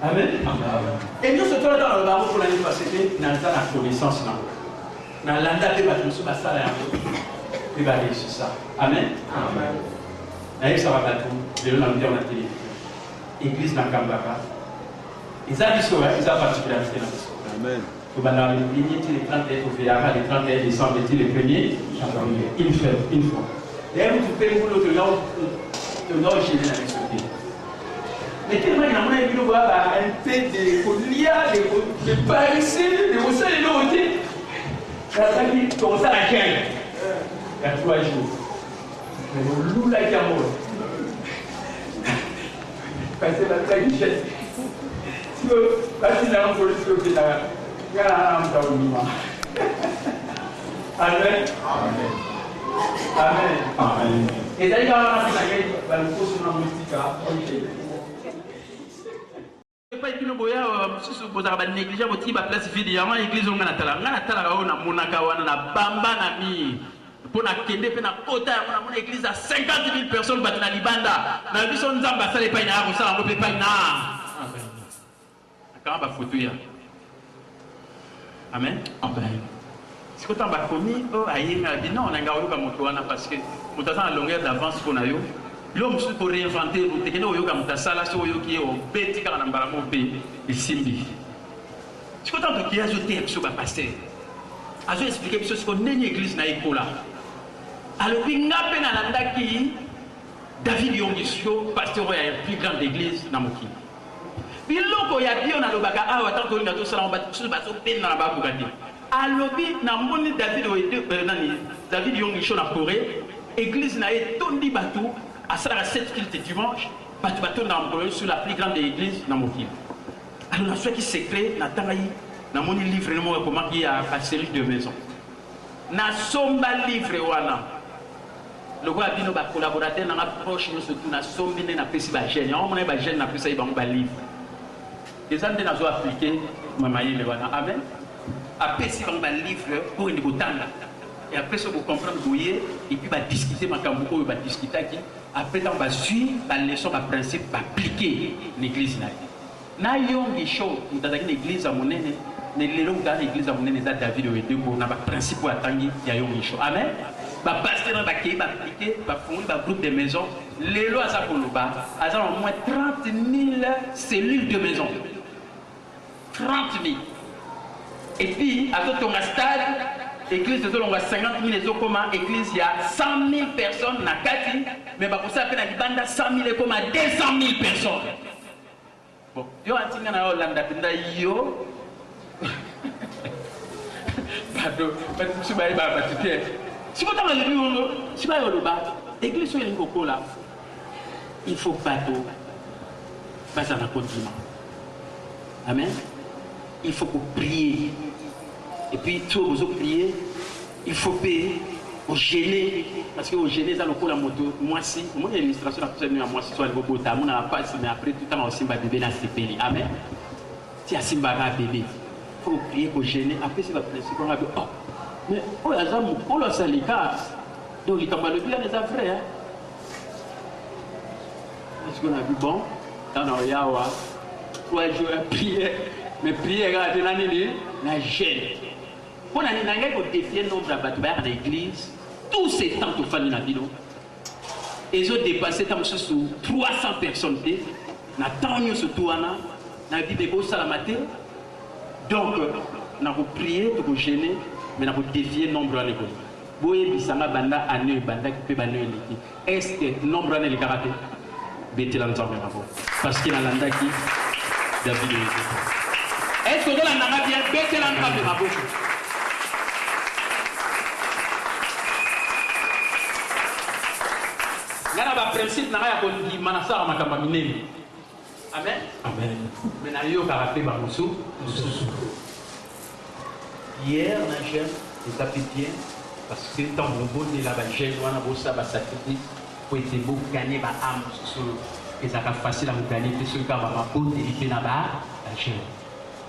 B: Amen. Et nous, ce temps dans le barreau pour l'année passée, nous avons la connaissance. Nous avons l'andate de nous sommes à et va réussir ça. Amen. Amen. D'ailleurs, ça va battre. Je vais l'enlever en la télévision. Église dans Kambaka. Ils ont dit ça, ils ont particularité dans ça. Amen. Dans les lignes, les 31 au Véara, les 31 décembre, les premiers, une fois. D'ailleurs, vous pouvez vous l'autre nord, le nord, j'ai bien avec mais tellement il y a un peu de colia, de paresseux, de rosser les notes. Ça dit comme ça la gagne. Il y a 3 jours. Mais le loup là qui a mort. Parce que la taille du geste. Si vous passez dans le police, vous êtes là. Il y a un homme dans le moment. Amen. Amen. Amen. Et d'ailleurs, il y a un peu de moustique. Pas kilo boya susu bozaka ba négliger boti ba place vide ya ma église on ngana tala na monaka wana na bamba na mi pona kende pe na kota ya mona église à 50 000 personnes bat na libanda na biso nzamba sala pa ina ko sala ngo pe pa ina akaba ba photo ya amen amen siko tamba komi o ayinga bino na nga oluka moto wana parce que mutata na longueur d'avance pona yo l'homme se pour réinventer le techno yoga mutasala so yoki o beti kana mbara mo be isimbi siko tanto ki azote biso ba pasteur azo expliquer biso siko neni église na ekola alobi ngape na landaki David Yongisio pasteur ya plus grande église na mokili biloko ya bio na lobaka awa tanto linga to sala mbato baso pena na ba bugati alobi na moni David Yongisio na Corée église na etondi batu à 7 kills de dimanche, bateau sur la plus grande église dans mon film. Alors, on a fait qui secret, dans mon livre, comment il y a une série de maisons. Na somba livre, le roi a dit nos collaborateurs, nous approche, nous surtout, na sombi, na pesi ba gêne. On a ba gêne, na pesi ba livre. Les hommes nous ont appliqué, mamaï le wana. Amen. A pesi ba livre pour une botanda. Et après, ça, vous comprenez, et puis, discuter, vous discuter. Après, on va suivre la leçon, le principe, appliquer l'église. Nous avons des choses, nous avons une église à mon les longs dans l'église à mon état David et deux pour n'a pas principe à tangi ya yo micho amen ba pasteur na ba ki ba appliquer ba fonder ba groupe de maisons les lois à Koloba à au moins 30 000 cellules de maison 30 000 et puis à ton stade église de longa 50 000 les comment église il y a 100 000 personnes na kati mais ba pour ça peine à banda 100 000 comme 200 000 personnes. Bon, yo atinga na Hollande pinda yo. Pardon, si ba ba tite. Si vous avez lu si ba yo lo ba, église sur les coco là. Il faut pas tout. Pas ça na continent. Amen. Il faut prier. Et puis tout vous prier, il faut payer au gêner parce que au gêner ça le coup la moto moi si moi l'illustration la personne à moi si soit le beau on n'a pas mais après tout temps aussi va bébé dans ce pays amen si à simba bébé faut prier au gêner après c'est la principe on va dire oh mais oh la jambe oh la salika donc il tombe le bien les affaires hein est-ce qu'on a vu bon dans le yawa 3 jours à prier mais prier regarder la gêne. Pour défier le nombre de l'église, tous ces temps de famille Nabino, ils ont dépassé sur 300 personnes. Nous avons sur tout, nous avons dit que salamate. Donc, nous avons prié pour gêner, mais nous avons défié le nombre de l'église. Boye bisanga banda année banda qui peut banner l'église. Est-ce que le nombre de l'église bête l'ensemble parce qu'il y a l'anda qui David est-ce que l'anda bien bête l'ensemble Ngana ba principe na ya ko di manasa makamba minene. Amen. Amen. Mais na yo caractère ba musu. Hier na jeune les apétiens parce que tant le bon de la jeune wana bossa ba sacrifice pour être beau gagner ba âme sur et ça va facile à gagner que ce ka ba bonne et na ba la jeune.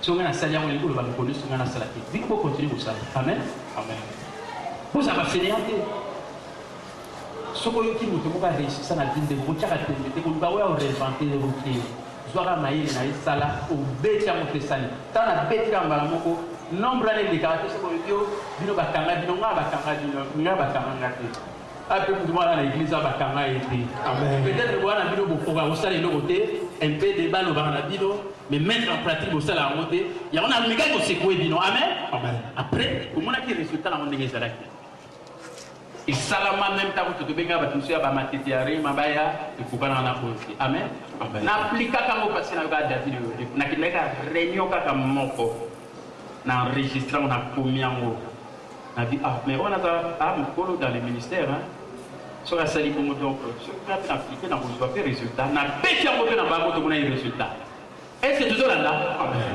B: So ngana salia on le ba ko sur ngana salati. Vite pour continuer pour ça. Amen. Amen. Vous ça va finir ce qui nous a réussi, ça n'a pas été de vous faire réinventer les routiers. Soit maïs, sala, ou bête à monter sali. Tant la bête à malamoko, nombre de caractères, c'est que nous bakanga, nous bakanga. Après, nous demandons à l'église à bakanga et peut-être que vous avez vu beaucoup au salé de côté, un peu de balles au baranabino, mais mettre en pratique au salé à monter. Il y a un méga qui s'est coué, amen. Après, comment on a qui résultat dans mon église? Et salama même temps que tu benga batusia ba matitiare mabaya il faut pas en apporter amen n'applique quand vous passez na David na kileka réunion kaka moko na enregistrer on a commis en haut na dit ah mais on a un polo dans le ministère hein sur la salle pour donc ce qu'on a appliqué dans vous faire résultat na bête en haut na ba moto na résultat est-ce que toujours là amen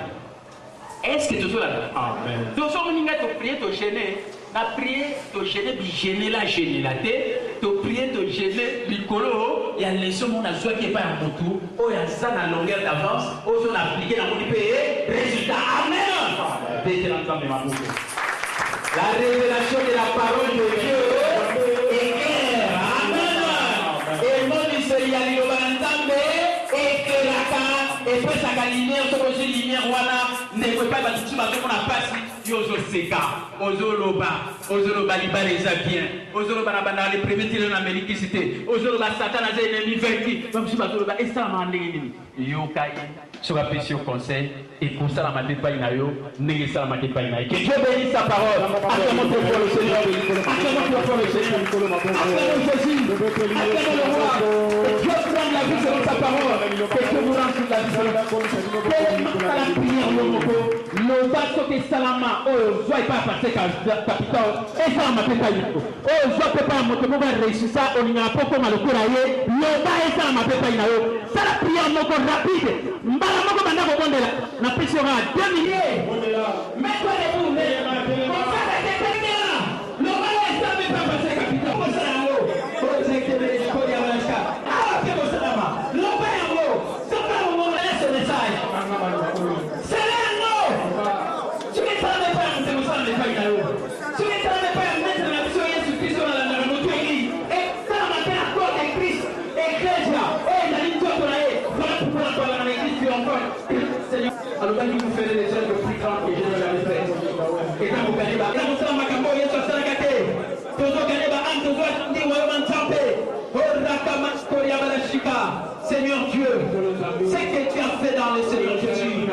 B: est-ce que toujours là amen donc on ninga to prier to gêner na prier to gêner bi gêner la généralité to prier to gêner l'icolo il y a leçon mon azwa qui est pas en retour oh il y a ça dans longueur d'avance oh on a appliqué dans mon pays résultat amen bête l'ensemble de ma bouche la révélation de la parole de Dieu est claire amen et mon Seigneur il va entendre et que la ca et puis ça lumière sur le lumière voilà ne peut pas battre sur qu'on a passé Yozo Seka, Ozoloba, Ozoloba Libane Zabien, Ozoloba Nabana, les premiers tirés en Amérique, c'était Ozoloba Satan, les libertés, comme si Ozoloba, et ça m'a dit, Yokai, sur la pression conseil, et pour ça, la matin, pas inayo, n'est ça la matin, pas inayo. Que Dieu bénisse sa parole, acclamons pour le Seigneur, acclamons pour le Seigneur, acclamons Jésus, acclamons le roi, et Dieu prend la vie selon sa parole, que Dieu vous rend sur la vie selon sa parole, tellement à la prière, le bateau que Salama, oh, soit pas passer capital, et ça m'a fait caillou. Oh, soit pas monter pour réussir ça, on n'y a pas comme le courrier, le bas et ça m'a fait caillou. Ça la prière encore rapide. Mbala moko banda ko bondela. Na pression à 2 milliers. Mais quoi les vous, comme ça la tête là. Le bas et ça m'a pas passer capital. Comment ça là haut? Projecte les colis à la scar. Ah, que vous ça là. Le bas en haut. Ça va au moment là ce message. C'est là non. Tu ne savais pas que vous ça ne pas là. Tu ne savais pas mettre la mission Jésus-Christ dans la notre église. Et ça m'a fait encore des Christ. Église là. Oh, il a dit toi pour aller. Voilà pourquoi on parle dans l'église puis encore. Seigneur, alors là, vous ferez les œuvres plus grandes que je Seigneur Dieu, ce que tu as fait dans le Seigneur Jésus,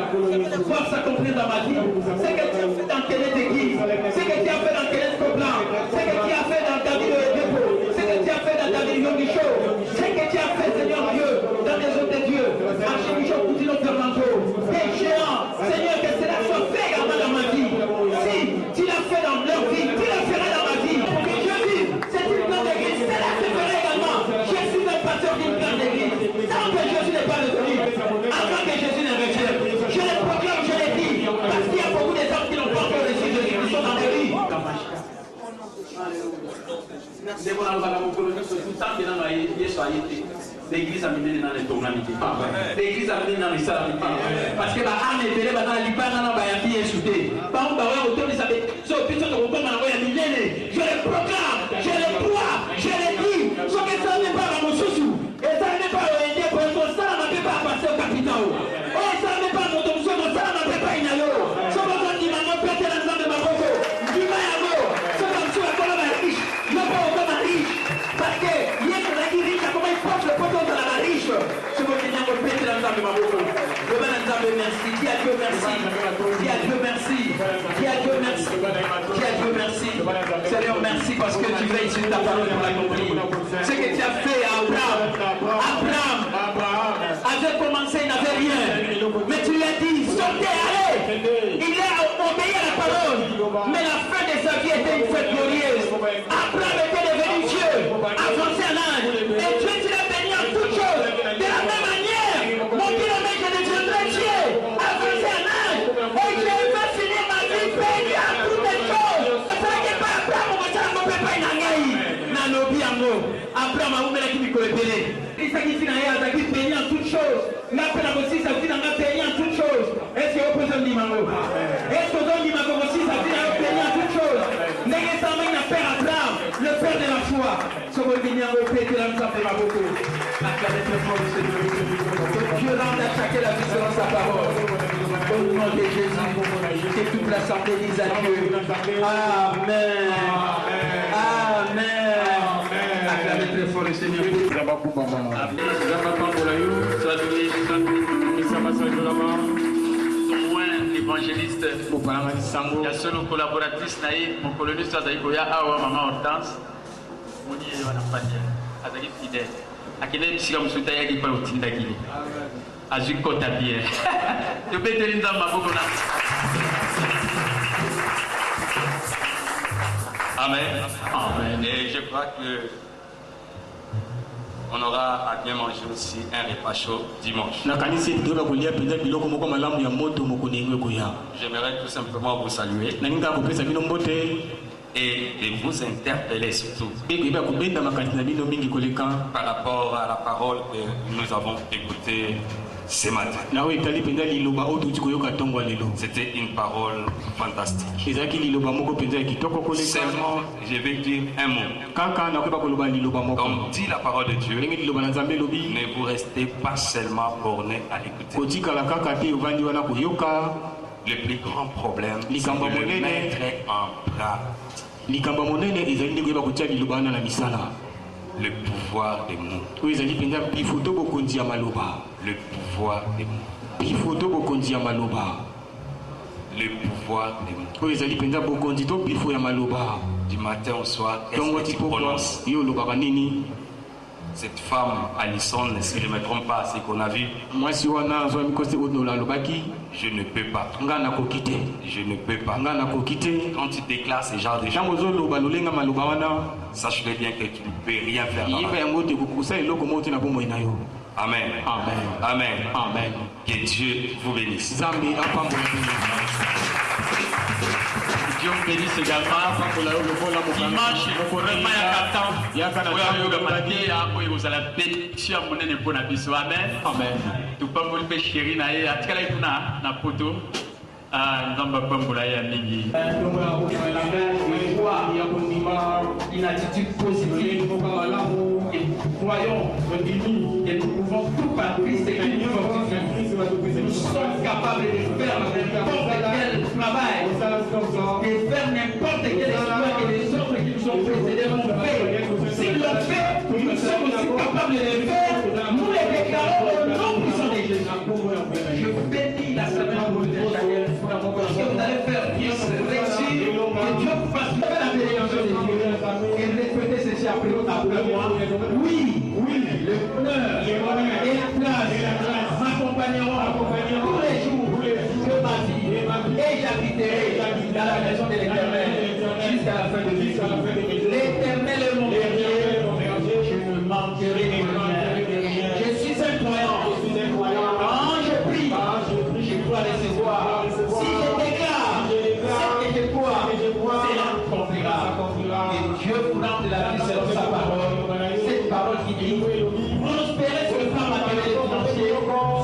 B: voir s'accomplir dans ma vie. Ce que tu as fait dans quelle église, ce que tu as fait dans quel Coblan, ce que tu as fait dans David le dépôt, ce que tu as fait dans David Yogi Show, ce que tu as fait, Seigneur Dieu, dans les autres dieux, Archibishop Coutinho Fernando, des géants, Seigneur, que cela soit fait également dans ma vie. Si tu l'as fait dans leur vie, tu le feras dans ma vie. Que je vive, c'est une grande église, cela se fera également. Je suis un pasteur d'une grande église. Tant que Jésus n'est pas revenu, avant que Jésus ne revienne, je le proclame, je le dis, parce qu'il y a beaucoup de gens qui n'ont pas encore reçu Jésus, qui sont dans les vies. L'église a mené dans les tournamités. L'église a mené dans les salamités. Parce que la âme est venue dans la libana dans la vie insultée. Par contre, autour de sa vie, je le proclame, je le crois, je le dis. Ce que ça n'est pas dans mon sous-sous. Et ça n'est pas orienté pour être ça, on ne peut pas passer au capital. Et ça n'est pas mon domicile, ça on ne peut pas y aller. Ce que je dis, maman, peut-être dans de ma photo. Du maillot, ce que je suis encore là, riche. Je ne peux pas encore riche. Parce que, il y a des gens riches, comment ils portent le photo de la riche. Ce que je dis, on peut être dans de ma photo. Je vais dans de merci. Dis à Dieu merci. Dis à Dieu merci. Dis à Dieu merci. Dis à Dieu merci. Seigneur, merci parce que tu veilles sur ta parole pour l'accomplir. Ce que tu as fait à Abraham avait commencé, il n'avait rien. Mais tu lui as dit, sortez, allez. Il a obéi à la parole. Mais la fin de sa vie était une fête glorieuse. Abraham était devenu Dieu, avancé en âge. Et Dieu, tu l'as béni en toutes choses. De la même manière, mon kilomètre, je deviendrai Dieu, avancé en âge. Et je vais finir ma vie béni à toutes les choses. Abraham a ouvert qui micro épelé. Il s'agit de qui béni en toutes choses. La peine aussi, ça dit dans la béni en toutes choses. Est-ce que vous pouvez dire Mango? Est-ce que vous dites Mango aussi, ça dit dans la béni en toutes choses? N'ayez pas main à Père Abraham, le Père de la foi. Ce que vous dites Mango, Pété, là, ça fait ma beaucoup. Acclamez très fort le Seigneur. Dieu rende à chacun la vie selon sa parole. Au nom de Jésus, que toute l'assemblée dise à Dieu. Amen. Amen. Acclamez très fort le Seigneur. Évangéliste, il y a seul collaboratrice, mon coloniste, il y a Awa Maman Hortense, mon dieu, il y a un panier, Azaki fidèle. À quel est-ce que vous avez dit que vous avez dit que vous avez dit que vous avez dit Amen. Amen. Et je crois que on aura à bien manger aussi un repas chaud dimanche. J'aimerais tout simplement vous saluer et de vous interpeller surtout par rapport à la parole que nous avons écoutée ce matin. C'était une parole fantastique. Seulement, je vais dire un mot. Comme dit la parole de Dieu, ne vous restez pas seulement bornés à écouter. Le plus grand problème, c'est de le mettre en pratique. Le pouvoir des mots. Le pouvoir des mots. Le pouvoir des mots. Du matin au soir, qu'est-ce que tu prononces? Cette femme, Alison, si je ne me trompe pas, c'est qu'on a vu. Je ne peux pas. Je ne peux pas. Quand tu déclares ce genre de choses, sache bien que tu ne peux rien faire. Amen. Amen. Amen. Amen. Que Dieu vous bénisse. Dieu bénisse également. Dimanche, vraiment, il y a 4 ans. Vous allez bénéficier à mon ennemi pour la biso. Amen. Amen. Tout pas mon péché chéri na ye. Atikala ituna na poto. Nzamba pambola ya mingi. Une attitude positive. Et croyons et nous pouvons tout par Christ et qui nous fortifie. Nous sommes capables de faire n'importe quel travail, de faire n'importe quel exploit que les autres qui nous ont précédés ont fait. Oui, le bonheur et la grâce m'accompagneront tous les jours de ma vie et j'habiterai dans la maison de l'Éternel jusqu'à la fin de mes jours. L'Éternel est mon berger, je ne manquerai de rien. Je suis un croyant. Quand je prie, je dois recevoir. Si je déclare ce que je crois, cela accomplira. Et Dieu vous rend de la vie selon sa parole. Cette parole qui dit prospérez sur le plan matériel et financier,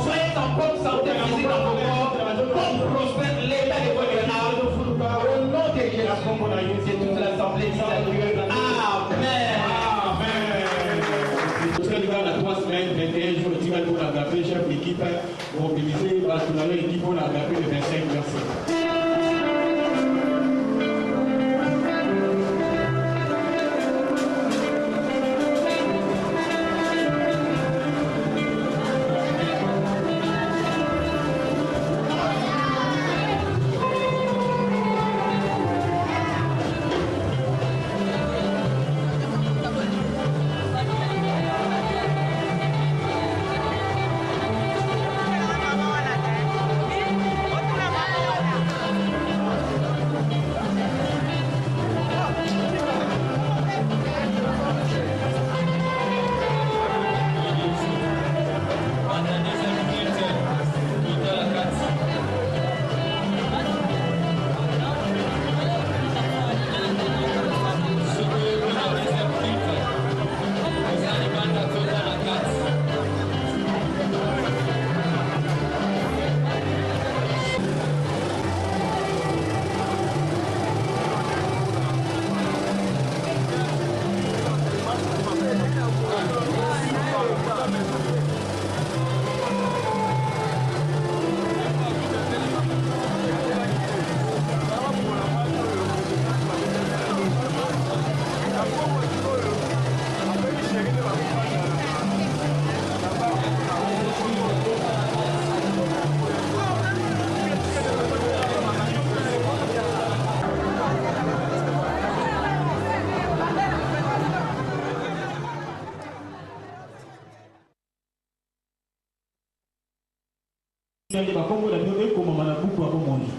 B: soyez en bonne santé physique dans vos corps, comme prospère l'état de votre âme. Au nom de Jésus, c'est toute l'assemblée qui s'appelle. Amen.
C: Dans la 3 semaines, 21 jours, tu vas pour l'agaper, chef d'équipe, mobiliser, pour l'équipe pour l'agaper le 25 mars.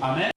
B: Amen.